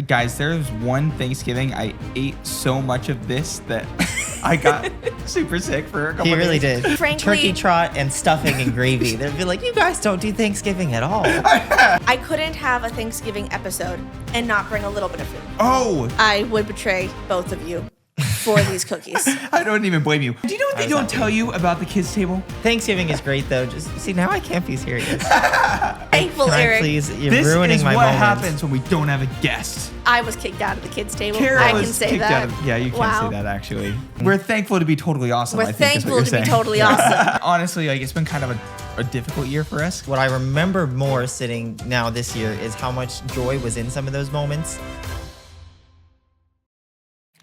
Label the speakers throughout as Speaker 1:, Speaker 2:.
Speaker 1: Guys, there was one Thanksgiving I ate so much of this that I got super sick for a couple
Speaker 2: He really
Speaker 1: days.
Speaker 2: did.
Speaker 3: Frankly-
Speaker 2: Turkey trot and stuffing and gravy. They'd be like, you guys don't do Thanksgiving at all.
Speaker 3: I couldn't have a Thanksgiving episode and not bring a little bit of food.
Speaker 1: Oh,
Speaker 3: I would betray both of you for these cookies.
Speaker 1: I don't even blame you. Do you know what they don't tell you about the kids' table?
Speaker 2: Thanksgiving is great though. Just see, now I can't be serious.
Speaker 3: Thankful,
Speaker 2: Can I
Speaker 3: Eric.
Speaker 2: please? You're
Speaker 1: This
Speaker 2: ruining
Speaker 1: is
Speaker 2: my
Speaker 1: what
Speaker 2: moment.
Speaker 1: happens when we don't have a guest.
Speaker 3: I was kicked out of the kids' table.
Speaker 1: Kara
Speaker 3: I
Speaker 1: was
Speaker 3: can say
Speaker 1: kicked
Speaker 3: that.
Speaker 1: out of, yeah, you can
Speaker 3: Wow.
Speaker 1: say that actually. We're thankful to be totally awesome.
Speaker 3: We're
Speaker 1: I think is what
Speaker 3: thankful
Speaker 1: you're
Speaker 3: to be
Speaker 1: saying.
Speaker 3: totally awesome.
Speaker 1: Honestly, like it's been kind of a difficult year for us.
Speaker 2: What I remember more sitting now this year is how much joy was in some of those moments.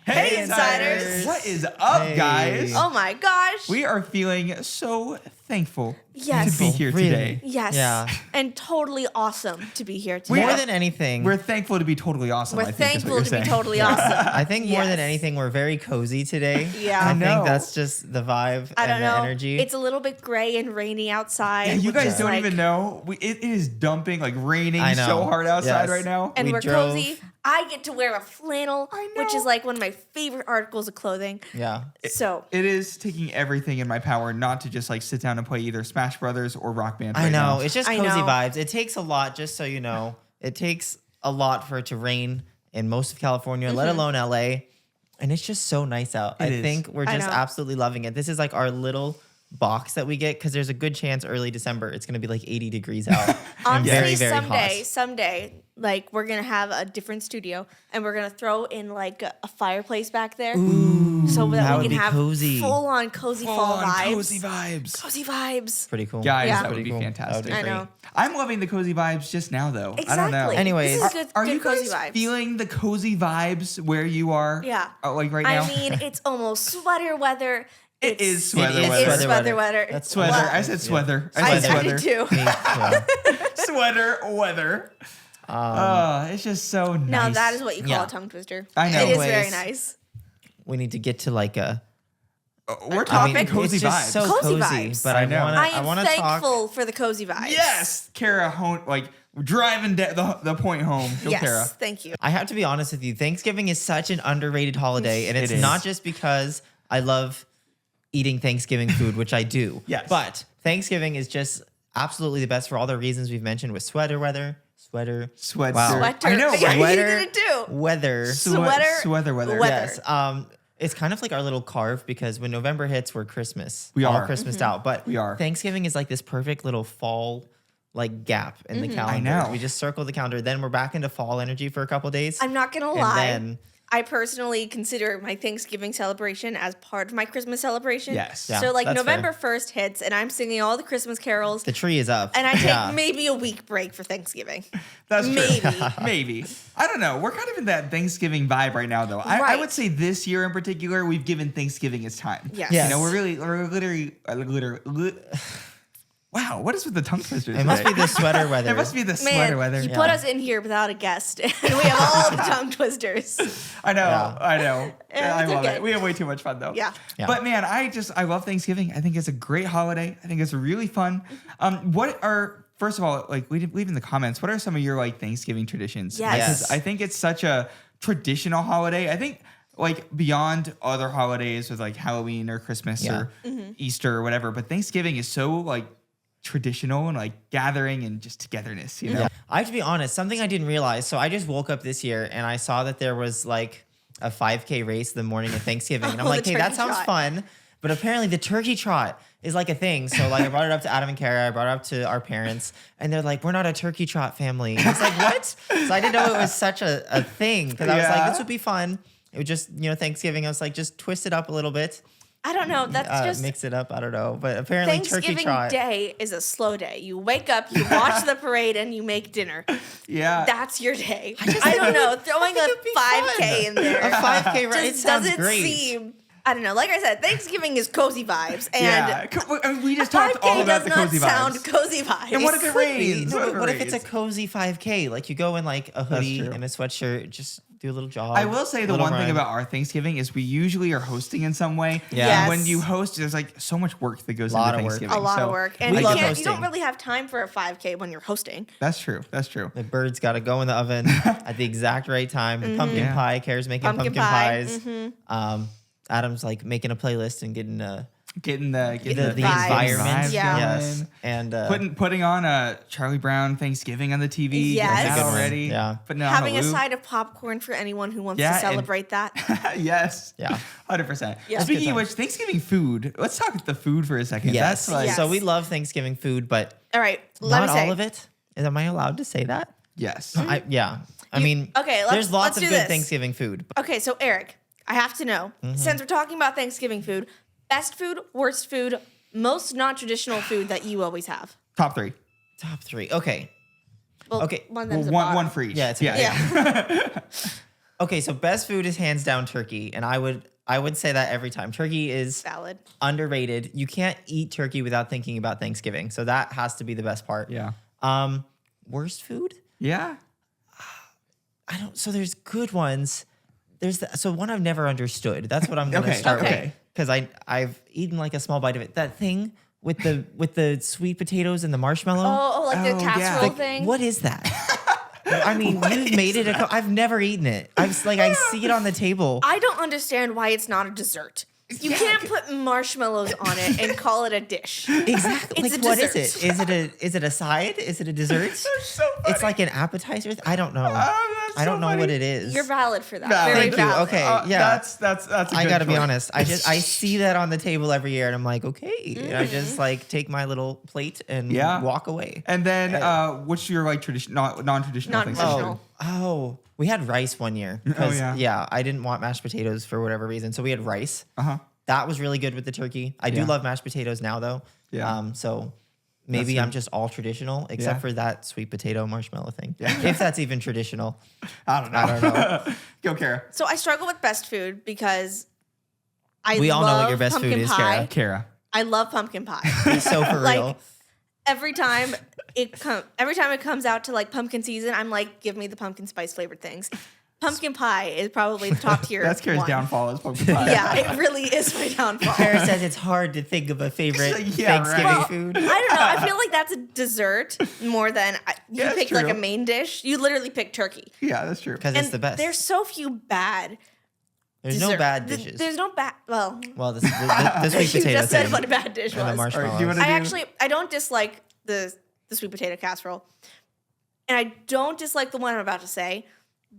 Speaker 3: Hey, Insiders.
Speaker 1: What is up,
Speaker 2: Hey.
Speaker 1: guys?
Speaker 3: Oh my gosh.
Speaker 1: We are feeling so thankful
Speaker 3: Yes.
Speaker 1: to be here
Speaker 2: Really?
Speaker 1: today.
Speaker 3: Yes.
Speaker 2: Yeah.
Speaker 3: And totally awesome to be here today.
Speaker 2: More than anything,
Speaker 1: We're thankful to be totally awesome.
Speaker 3: We're
Speaker 1: I think is what
Speaker 3: thankful
Speaker 1: you're
Speaker 3: to be
Speaker 1: saying.
Speaker 3: totally awesome.
Speaker 2: I think more than
Speaker 3: Yes.
Speaker 2: anything, we're very cozy today.
Speaker 3: Yeah.
Speaker 2: I
Speaker 3: I
Speaker 1: know.
Speaker 2: think that's just the vibe
Speaker 3: I don't
Speaker 2: and
Speaker 3: know.
Speaker 2: the energy.
Speaker 3: It's a little bit gray and rainy outside.
Speaker 1: Yeah, you
Speaker 3: which
Speaker 1: guys
Speaker 3: is
Speaker 1: don't
Speaker 3: like-
Speaker 1: even know. It is dumping, like raining
Speaker 2: I know.
Speaker 1: so hard outside
Speaker 2: Yes.
Speaker 1: right now.
Speaker 3: And
Speaker 2: We
Speaker 3: we're
Speaker 2: drove-
Speaker 3: cozy. I get to wear a flannel,
Speaker 1: I
Speaker 3: which
Speaker 1: know.
Speaker 3: is like one of my favorite articles of clothing.
Speaker 2: yeah.
Speaker 3: So
Speaker 1: It is taking everything in my power not to just like sit down and play either Smash Brothers or Rock Band.
Speaker 2: I
Speaker 1: right
Speaker 2: know.
Speaker 1: now.
Speaker 2: It's just
Speaker 3: I
Speaker 2: cozy
Speaker 3: know.
Speaker 2: vibes. It takes a lot, just so you know. It takes a lot for it to rain in most of California, let alone LA. And it's just so nice out.
Speaker 1: It
Speaker 2: I
Speaker 1: is.
Speaker 2: think we're
Speaker 3: I
Speaker 2: just
Speaker 3: know.
Speaker 2: absolutely loving it. This is like our little box that we get because there's a good chance early December it's going to be like 80 degrees out. and
Speaker 3: honestly,
Speaker 2: very, very
Speaker 3: someday, like we're gonna have a different studio and we're gonna throw in like a fireplace back there, so
Speaker 2: that
Speaker 3: that
Speaker 2: would
Speaker 3: we
Speaker 2: be
Speaker 3: can have
Speaker 2: cozy.
Speaker 3: full on cozy fall
Speaker 1: Full-on
Speaker 3: vibes.
Speaker 1: cozy vibes.
Speaker 3: Cozy vibes.
Speaker 2: Pretty cool.
Speaker 1: Guys,
Speaker 3: Yeah.
Speaker 1: that would
Speaker 2: Pretty
Speaker 1: be
Speaker 2: cool.
Speaker 1: fantastic.
Speaker 2: That would be
Speaker 3: I
Speaker 2: great.
Speaker 3: know.
Speaker 1: I'm loving the cozy vibes just now, though. I don't know.
Speaker 3: Exactly.
Speaker 2: Anyways.
Speaker 3: this is good,
Speaker 1: Are
Speaker 3: good
Speaker 1: you
Speaker 3: cozy
Speaker 1: guys
Speaker 3: vibes.
Speaker 1: feeling the cozy vibes where you are?
Speaker 3: Yeah.
Speaker 1: Like right now?
Speaker 3: I mean, it's almost sweater weather.
Speaker 1: It
Speaker 3: It's-
Speaker 1: is sweater
Speaker 2: It is
Speaker 1: weather.
Speaker 3: It's sweater weather.
Speaker 2: That's
Speaker 1: Sweater.
Speaker 3: Well,
Speaker 1: I said sweater.
Speaker 3: I
Speaker 1: said
Speaker 3: did
Speaker 1: sweater.
Speaker 3: too.
Speaker 2: Me, yeah.
Speaker 1: Sweater weather. It's just so nice.
Speaker 3: Now that is what you call
Speaker 2: Yeah.
Speaker 3: a tongue twister.
Speaker 1: I know.
Speaker 3: It is very
Speaker 2: Anyways.
Speaker 3: nice.
Speaker 2: We need to get to like a
Speaker 1: We're talking cozy
Speaker 2: it's
Speaker 1: vibes.
Speaker 2: just so
Speaker 3: Cozy
Speaker 2: cozy,
Speaker 3: vibes.
Speaker 2: but
Speaker 1: I
Speaker 2: I
Speaker 1: know.
Speaker 2: want
Speaker 3: I
Speaker 2: to
Speaker 3: am
Speaker 2: want to talk.
Speaker 3: thankful for the cozy vibes.
Speaker 1: Yes, Kara, like driving the point home. Go
Speaker 3: Yes.
Speaker 1: Kara.
Speaker 3: Thank you.
Speaker 2: I have to be honest with you. Thanksgiving is such an underrated holiday, and it's
Speaker 1: It is.
Speaker 2: not just because I love eating Thanksgiving food, which I do.
Speaker 1: Yes.
Speaker 2: But Thanksgiving is just absolutely the best for all the reasons we've mentioned with sweater weather.
Speaker 1: Sweater.
Speaker 3: Sweater.
Speaker 1: I know,
Speaker 3: Yeah,
Speaker 1: right?
Speaker 3: you
Speaker 2: Sweater
Speaker 3: did it too.
Speaker 2: weather.
Speaker 3: Sweater.
Speaker 1: Sweater weather.
Speaker 3: Weather.
Speaker 2: Yes. It's kind of like our little carve because when November hits, we're Christmas.
Speaker 1: We
Speaker 2: all
Speaker 1: are.
Speaker 2: Christmased out. But
Speaker 1: We are.
Speaker 2: Thanksgiving is like this perfect little fall like gap in the calendar.
Speaker 1: know.
Speaker 2: We just circle the calendar. Then we're back into fall energy for a couple days.
Speaker 3: I'm not gonna
Speaker 2: And
Speaker 3: lie.
Speaker 2: then-
Speaker 3: I personally consider my Thanksgiving celebration as part of my Christmas celebration.
Speaker 1: Yes.
Speaker 2: Yeah,
Speaker 3: So like
Speaker 2: that's
Speaker 3: November
Speaker 2: fair.
Speaker 3: 1st hits and I'm singing all the Christmas carols
Speaker 2: The tree is up.
Speaker 3: and I take
Speaker 2: Yeah.
Speaker 3: maybe a week break for Thanksgiving.
Speaker 1: That's true.
Speaker 3: Maybe.
Speaker 1: Maybe. I don't know. We're kind of in that Thanksgiving vibe right now, though. I
Speaker 3: Right.
Speaker 1: would say this year in particular, we've given Thanksgiving its time.
Speaker 3: Yes.
Speaker 2: Yes.
Speaker 1: You know, we're literally. Wow, what is with the tongue twisters?
Speaker 2: It must be
Speaker 1: today?
Speaker 2: the sweater weather.
Speaker 1: It must be the
Speaker 3: Man,
Speaker 1: sweater weather.
Speaker 3: you
Speaker 2: Yeah.
Speaker 3: put us in here without a guest and we have all the tongue twisters.
Speaker 1: I know.
Speaker 2: Yeah.
Speaker 1: I know.
Speaker 3: Yeah,
Speaker 1: I
Speaker 3: it's
Speaker 1: love
Speaker 3: okay.
Speaker 1: it. We have way too much fun, though.
Speaker 3: Yeah.
Speaker 2: Yeah.
Speaker 1: But man, I love Thanksgiving. I think it's a great holiday. I think it's really fun. What are, first of all, like leave in the comments, what are some of your like Thanksgiving traditions?
Speaker 3: Yes.
Speaker 1: Because I think it's such a traditional holiday. I think like beyond other holidays with like Halloween or Christmas
Speaker 2: Yeah.
Speaker 1: or Easter or whatever, but Thanksgiving is so like traditional and like gathering and just togetherness, you know?
Speaker 2: Yeah. I have to be honest, something I didn't realize. So I just woke up this year and I saw that there was like a 5K race the morning of Thanksgiving. And I'm
Speaker 3: Oh,
Speaker 2: like,
Speaker 3: the
Speaker 2: hey, that
Speaker 3: turkey
Speaker 2: sounds
Speaker 3: trot.
Speaker 2: fun. But apparently the turkey trot is like a thing. So like I brought it up to Adam and Kara. I brought it up to our parents. And they're like, we're not a turkey trot family. And it's like, what? So I didn't know it was such a thing. Because I was
Speaker 1: Yeah.
Speaker 2: like, this would be fun. It would just, Thanksgiving. I was like, just twist it up a little bit.
Speaker 3: I don't know. That's just
Speaker 2: Mix it up. I don't know. But apparently turkey
Speaker 3: Thanksgiving
Speaker 2: trot.
Speaker 3: Day is a slow day. You wake up, you watch the parade, and you make dinner.
Speaker 1: Yeah.
Speaker 3: That's your day. I don't know. Throwing a
Speaker 2: it'd be
Speaker 3: 5K
Speaker 2: fun.
Speaker 3: in there
Speaker 2: A 5K, right? It
Speaker 3: just
Speaker 2: sounds
Speaker 3: doesn't
Speaker 2: great.
Speaker 3: seem I don't know. Like I said, Thanksgiving is cozy vibes, and
Speaker 1: Yeah. I mean, we just talked
Speaker 3: 5K
Speaker 1: all about
Speaker 3: does
Speaker 1: the
Speaker 3: not
Speaker 1: cozy
Speaker 3: sound
Speaker 1: vibes.
Speaker 3: cozy vibes.
Speaker 1: And what if it rains?
Speaker 2: No,
Speaker 1: What
Speaker 2: but
Speaker 1: if it
Speaker 2: what if it's a
Speaker 1: rains?
Speaker 2: cozy 5K? Like you go in like a hoodie
Speaker 1: true.
Speaker 2: and a sweatshirt, just do a little jog.
Speaker 1: I will say the
Speaker 2: little
Speaker 1: one thing
Speaker 2: run.
Speaker 1: about our Thanksgiving is we usually are hosting in some way.
Speaker 2: Yeah.
Speaker 1: And
Speaker 3: Yes.
Speaker 1: when you host, there's like so much work that goes
Speaker 2: Lot
Speaker 1: into
Speaker 2: of work.
Speaker 1: Thanksgiving.
Speaker 3: a lot
Speaker 1: So
Speaker 3: of work, and
Speaker 2: We
Speaker 3: you
Speaker 2: love
Speaker 3: can't. You don't
Speaker 2: hosting.
Speaker 3: really have time for a 5K when you're hosting.
Speaker 1: That's true. That's true.
Speaker 2: The bird's got to go in the oven at the exact right time. The pumpkin
Speaker 1: Yeah.
Speaker 2: pie, Kara's making
Speaker 3: Pumpkin
Speaker 2: pumpkin
Speaker 3: pie,
Speaker 2: pies. Adam's like making a playlist and getting
Speaker 1: Getting
Speaker 2: the
Speaker 1: the
Speaker 2: environment.
Speaker 3: Yeah.
Speaker 2: Yes. And
Speaker 1: Putting on a Charlie Brown Thanksgiving on the TV.
Speaker 3: Yes.
Speaker 1: Getting
Speaker 3: That's a
Speaker 1: that
Speaker 3: good one.
Speaker 1: already.
Speaker 2: Yeah.
Speaker 1: Putting it on
Speaker 3: Having a
Speaker 1: loop.
Speaker 3: side of popcorn for anyone who wants
Speaker 1: Yeah,
Speaker 3: to
Speaker 1: and-
Speaker 3: celebrate that.
Speaker 1: Yes.
Speaker 2: Yeah.
Speaker 1: 100%.
Speaker 3: Yeah.
Speaker 1: Speaking
Speaker 2: Good
Speaker 1: of which, Thanksgiving food. Let's talk about the food for a second.
Speaker 2: yes.
Speaker 1: That's like
Speaker 3: Yes.
Speaker 2: So we love Thanksgiving food, but
Speaker 3: All right, let
Speaker 2: not
Speaker 3: me say.
Speaker 2: all of it. Am I allowed to say that?
Speaker 1: yes.
Speaker 2: I mean,
Speaker 3: okay,
Speaker 2: there's lots
Speaker 3: let's
Speaker 2: of
Speaker 3: do
Speaker 2: good
Speaker 3: this.
Speaker 2: Thanksgiving food.
Speaker 3: Okay, so Eric, I have to know, since we're talking about Thanksgiving food, best food, worst food, most non-traditional food that you always have.
Speaker 1: Top 3.
Speaker 2: Top 3. Okay.
Speaker 3: Well,
Speaker 2: Okay,
Speaker 3: one of
Speaker 1: Well,
Speaker 3: them's a
Speaker 1: one
Speaker 3: bottom.
Speaker 1: for each.
Speaker 2: Yeah, it's okay.
Speaker 3: Yeah.
Speaker 2: Okay, so best food is hands down turkey, and I would say that every time. Turkey is
Speaker 3: Valid.
Speaker 2: underrated. You can't eat turkey without thinking about Thanksgiving. So that has to be the best part.
Speaker 1: Yeah.
Speaker 2: Worst food?
Speaker 1: Yeah.
Speaker 2: So there's good ones. So one I've never understood. That's what I'm going to
Speaker 1: Okay,
Speaker 2: start
Speaker 3: okay.
Speaker 2: with. Because I've eaten like a small bite of it. That thing with the sweet potatoes and the marshmallow.
Speaker 3: Oh, like
Speaker 1: Oh,
Speaker 3: the
Speaker 1: yeah.
Speaker 3: casserole
Speaker 1: Like,
Speaker 3: thing?
Speaker 2: What is that? I mean, you've made it. I've never eaten it. I see it on the table.
Speaker 3: I don't understand why it's not a dessert. You
Speaker 1: Yeah.
Speaker 3: can't put marshmallows on it and call it a dish.
Speaker 2: Exactly.
Speaker 3: It's
Speaker 2: Like,
Speaker 3: a
Speaker 2: what is
Speaker 3: dessert.
Speaker 2: it? Is it a side? Is it a dessert?
Speaker 1: so
Speaker 2: It's like an appetizer. I don't know.
Speaker 1: that's
Speaker 2: I don't
Speaker 1: so
Speaker 2: know what
Speaker 1: funny.
Speaker 2: it is.
Speaker 3: You're valid for that.
Speaker 1: Valid.
Speaker 3: Very
Speaker 2: Thank you.
Speaker 3: valid.
Speaker 2: Okay. Yeah.
Speaker 1: That's a
Speaker 2: I
Speaker 1: good
Speaker 2: gotta be
Speaker 1: choice.
Speaker 2: honest. I see that on the table every year, and I'm like, okay. And I just like take my little plate and
Speaker 1: Yeah.
Speaker 2: walk away.
Speaker 1: And then what's your like non-traditional
Speaker 3: Non-traditional.
Speaker 1: Thanksgiving?
Speaker 2: Oh, we had rice one year.
Speaker 1: Oh,
Speaker 2: Because,
Speaker 1: yeah.
Speaker 2: I didn't want mashed potatoes for whatever reason, so we had rice.
Speaker 1: Uh-huh.
Speaker 2: That was really good with the turkey. I do
Speaker 1: Yeah.
Speaker 2: love mashed potatoes now, though.
Speaker 1: Yeah.
Speaker 2: So maybe
Speaker 1: That's
Speaker 2: I'm just all traditional, except
Speaker 1: Yeah.
Speaker 2: for that sweet potato marshmallow thing.
Speaker 1: Yeah.
Speaker 2: If that's even traditional.
Speaker 1: I don't know.
Speaker 2: I don't know.
Speaker 1: Go, Kara.
Speaker 3: So I struggle with best food because I
Speaker 2: We all know what
Speaker 3: love
Speaker 2: your best food
Speaker 3: pumpkin
Speaker 2: is,
Speaker 3: pie.
Speaker 1: Kara.
Speaker 3: I love pumpkin pie.
Speaker 2: Be so for
Speaker 3: Like,
Speaker 2: real.
Speaker 3: every time it comes out to like pumpkin season, I'm like, give me the pumpkin spice flavored things. Pumpkin pie is probably the top tier.
Speaker 1: That's Kara's
Speaker 3: one.
Speaker 1: downfall is pumpkin pie.
Speaker 3: Yeah, it really is my downfall.
Speaker 2: Kara says it's hard to think of a favorite
Speaker 1: She's like, yeah, right.
Speaker 2: Thanksgiving
Speaker 3: Well,
Speaker 2: food.
Speaker 3: I don't know. I feel like that's a dessert more than you
Speaker 1: Yeah, it's
Speaker 3: pick like a
Speaker 1: true.
Speaker 3: main dish. You literally pick turkey.
Speaker 1: Yeah, that's true.
Speaker 2: Because
Speaker 3: And
Speaker 2: it's the best.
Speaker 3: there's so few bad.
Speaker 2: There's
Speaker 3: dessert.
Speaker 2: no bad
Speaker 3: Th-
Speaker 2: dishes.
Speaker 3: There's no bad. Well,
Speaker 2: Well, the sweet
Speaker 3: you
Speaker 2: potato
Speaker 3: just said
Speaker 2: thing
Speaker 3: what a bad dish
Speaker 2: and the
Speaker 3: was.
Speaker 2: marshmallows.
Speaker 1: do you wanna
Speaker 3: I don't dislike the sweet potato casserole, and I don't dislike the one I'm about to say,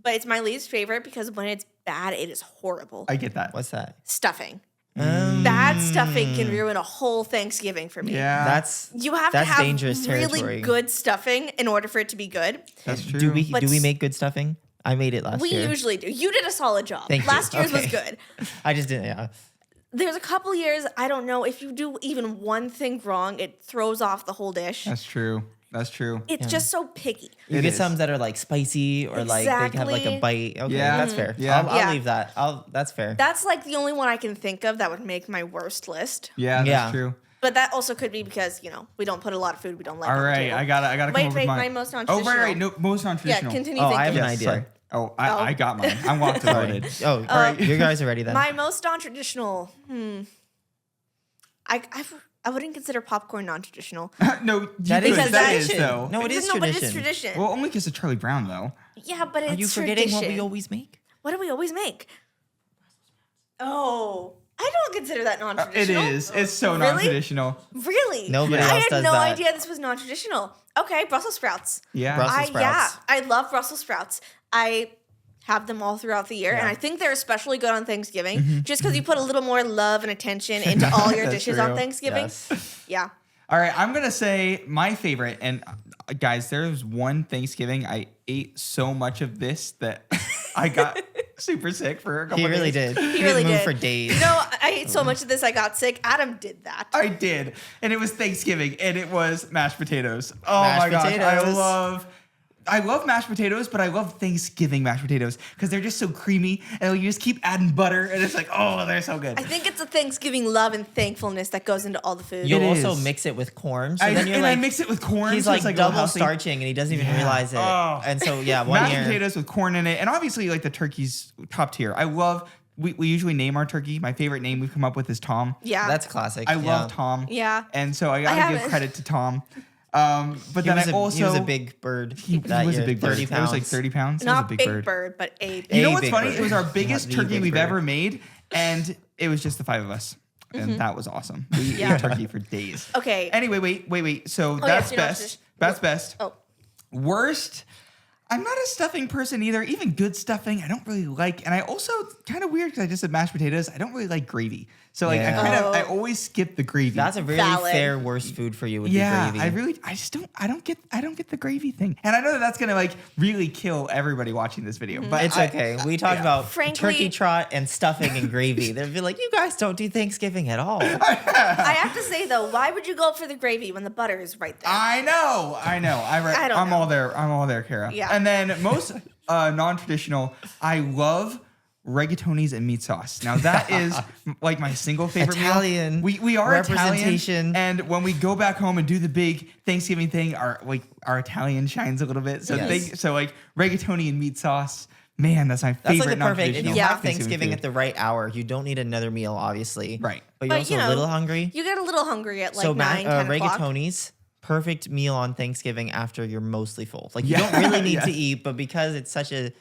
Speaker 3: but it's my least favorite because when it's bad, it is horrible.
Speaker 1: I get that.
Speaker 2: What's that?
Speaker 3: Stuffing. Bad stuffing can ruin a whole Thanksgiving for me.
Speaker 1: Yeah,
Speaker 2: That's
Speaker 3: You have to have
Speaker 2: dangerous
Speaker 3: really
Speaker 2: territory.
Speaker 3: good stuffing in order for it to be good.
Speaker 1: that's true.
Speaker 2: Do we
Speaker 3: But
Speaker 2: make good stuffing? I made it last
Speaker 3: We
Speaker 2: year.
Speaker 3: usually do. You did a solid job.
Speaker 2: Thank you.
Speaker 3: Last year's was
Speaker 2: Okay.
Speaker 3: good.
Speaker 2: I just didn't. Yeah.
Speaker 3: There's a couple years, I don't know, if you do even one thing wrong, it throws off the whole dish.
Speaker 1: That's true. That's true.
Speaker 3: It's just so picky.
Speaker 2: You
Speaker 1: It
Speaker 2: get
Speaker 1: is.
Speaker 2: some that are like spicy or like they have like a
Speaker 3: Exactly.
Speaker 2: bite. Okay,
Speaker 1: Yeah.
Speaker 2: that's fair.
Speaker 1: Yeah.
Speaker 2: I'll
Speaker 3: Yeah.
Speaker 2: leave that. That's fair.
Speaker 3: That's like the only one I can think of that would make my worst list.
Speaker 1: Yeah, that's
Speaker 2: Yeah.
Speaker 1: true.
Speaker 3: But that also could be because, we don't put a lot of food we don't like
Speaker 1: All
Speaker 3: on the
Speaker 1: right,
Speaker 3: table.
Speaker 1: I gotta come
Speaker 3: Wait,
Speaker 1: up with
Speaker 3: wait,
Speaker 1: mine.
Speaker 3: my most
Speaker 1: Oh,
Speaker 3: non-traditional.
Speaker 1: right. No, most
Speaker 3: Yeah,
Speaker 1: non-traditional.
Speaker 3: continue
Speaker 2: Oh,
Speaker 3: thinking.
Speaker 2: I have an
Speaker 1: Yes,
Speaker 2: idea.
Speaker 1: sorry. Oh, I got mine. I'm locked and
Speaker 2: Sorry.
Speaker 1: loaded.
Speaker 2: Oh, all right. You guys are ready then.
Speaker 3: My most non-traditional, I wouldn't consider popcorn non-traditional.
Speaker 1: No,
Speaker 2: That
Speaker 1: you
Speaker 2: is
Speaker 1: could.
Speaker 3: Because
Speaker 1: That is
Speaker 2: tradition.
Speaker 1: though.
Speaker 2: No, it is
Speaker 3: No, but
Speaker 2: tradition.
Speaker 3: it's tradition.
Speaker 1: Well, only because of Charlie Brown though.
Speaker 3: Yeah, but it's
Speaker 2: Are you forgetting
Speaker 3: tradition.
Speaker 2: what we always make?
Speaker 3: What do we always make? Oh, I don't consider that
Speaker 1: It
Speaker 3: non-traditional.
Speaker 1: is. It's so
Speaker 3: Really?
Speaker 1: non-traditional.
Speaker 3: Really?
Speaker 2: Nobody
Speaker 3: I
Speaker 2: else
Speaker 3: had
Speaker 2: does
Speaker 3: no
Speaker 2: that.
Speaker 3: idea this was non-traditional. Okay, Brussels sprouts.
Speaker 1: Yeah.
Speaker 2: Brussels sprouts.
Speaker 3: I love Brussels sprouts. I have them all throughout the year, and I think they're especially good on Thanksgiving,
Speaker 2: Mm-hmm.
Speaker 3: just because you put a little more love and attention into all your
Speaker 1: That's
Speaker 3: dishes
Speaker 1: true.
Speaker 3: on Thanksgiving.
Speaker 2: Yes.
Speaker 3: Yeah.
Speaker 1: All right, I'm gonna say my favorite, and guys, there was one Thanksgiving I ate so much of this that I got super sick for a couple
Speaker 2: He
Speaker 1: of
Speaker 2: really
Speaker 1: days.
Speaker 2: did.
Speaker 3: He really
Speaker 2: moved
Speaker 3: did.
Speaker 2: for days.
Speaker 3: You know, I ate so much of this, I got sick. Adam did that.
Speaker 1: I did, and it was Thanksgiving, and it was mashed potatoes. Oh
Speaker 2: Mashed
Speaker 1: my gosh, I
Speaker 2: potatoes.
Speaker 1: love I love mashed potatoes, but I love Thanksgiving mashed potatoes because they're just so creamy, and you just keep adding butter, and it's like, oh, they're so good.
Speaker 3: I think it's a Thanksgiving love and thankfulness that goes into all the food.
Speaker 2: You'll
Speaker 1: It
Speaker 2: also
Speaker 1: is.
Speaker 2: mix it with corn. So
Speaker 1: I
Speaker 2: then you're like,
Speaker 1: mix it with corn.
Speaker 2: he's
Speaker 1: so it's
Speaker 2: like
Speaker 1: a little
Speaker 2: double
Speaker 1: healthy.
Speaker 2: starching and he doesn't even
Speaker 1: Yeah.
Speaker 2: realize it.
Speaker 1: Oh.
Speaker 2: And so, yeah, one
Speaker 1: Mashed
Speaker 2: year.
Speaker 1: potatoes with corn in it, and obviously like the turkey's top tier. I love. We usually name our turkey. My favorite name we've come up with is Tom.
Speaker 3: Yeah.
Speaker 2: That's classic.
Speaker 1: I love Tom.
Speaker 3: Yeah.
Speaker 1: And so I gotta give
Speaker 3: haven't.
Speaker 1: credit to Tom. But
Speaker 2: He
Speaker 1: then
Speaker 2: was,
Speaker 1: I also
Speaker 2: he was a big bird.
Speaker 1: he
Speaker 2: that
Speaker 1: was
Speaker 2: year,
Speaker 1: a big bird.
Speaker 2: 30
Speaker 1: It was
Speaker 2: pounds.
Speaker 1: like 30 pounds.
Speaker 3: Not
Speaker 1: it was a big bird.
Speaker 3: but a big
Speaker 1: You know
Speaker 2: A
Speaker 1: what's
Speaker 2: big
Speaker 1: funny?
Speaker 2: bird.
Speaker 1: It was our
Speaker 2: Not
Speaker 1: biggest
Speaker 2: the
Speaker 1: turkey
Speaker 2: big
Speaker 1: we've
Speaker 2: bird.
Speaker 1: ever made, and it was just the 5 of us. And that was awesome. We
Speaker 3: Yeah.
Speaker 1: ate turkey for days.
Speaker 3: Okay.
Speaker 1: Anyway, wait. So
Speaker 3: yes,
Speaker 1: that's
Speaker 3: you're not
Speaker 1: best.
Speaker 3: just-
Speaker 1: That's best.
Speaker 3: Oh.
Speaker 1: Worst. I'm not a stuffing person either. Even good stuffing, I don't really like. And I also kind of weird because I just said mashed potatoes. I don't really like gravy. So like
Speaker 2: Yeah.
Speaker 1: I always skip the gravy.
Speaker 2: That's a really
Speaker 3: Valid.
Speaker 2: fair worst food for you would
Speaker 1: yeah,
Speaker 2: be gravy.
Speaker 1: I don't get the gravy thing. And I know that that's gonna like really kill everybody watching this video, but
Speaker 2: It's okay. We talked about
Speaker 3: Frankly-
Speaker 2: turkey trot and stuffing and gravy. They'd be like, you guys don't do Thanksgiving at all.
Speaker 3: I have to say though, why would you go for the gravy when the butter is right there?
Speaker 1: I know.
Speaker 3: I don't
Speaker 1: I'm
Speaker 3: know.
Speaker 1: all there. I'm all there, Kara.
Speaker 3: Yeah.
Speaker 1: And then most non-traditional, I love rigatonis and meat sauce. Now that is like my single favorite
Speaker 2: Italian
Speaker 1: meal. We are
Speaker 2: representation.
Speaker 1: Italian, and when we go back home and do the big Thanksgiving thing, our Italian shines a little bit. So
Speaker 2: Yes.
Speaker 1: so like rigatoni and meat sauce. Man, that's my
Speaker 2: That's
Speaker 1: favorite.
Speaker 2: like the perfect. If you
Speaker 1: non-traditional
Speaker 3: Yeah.
Speaker 2: have Thanksgiving
Speaker 1: food.
Speaker 2: at the right hour, you don't need another meal, obviously.
Speaker 1: Right.
Speaker 2: But you're
Speaker 3: But,
Speaker 2: also
Speaker 3: you know,
Speaker 2: a little hungry.
Speaker 3: You get a little hungry at like
Speaker 2: So
Speaker 3: 9, 10 o'clock.
Speaker 2: rigatonis, perfect meal on Thanksgiving after you're mostly full. Like you
Speaker 1: Yeah.
Speaker 2: don't really need
Speaker 1: Yeah.
Speaker 2: to eat, but because it's such a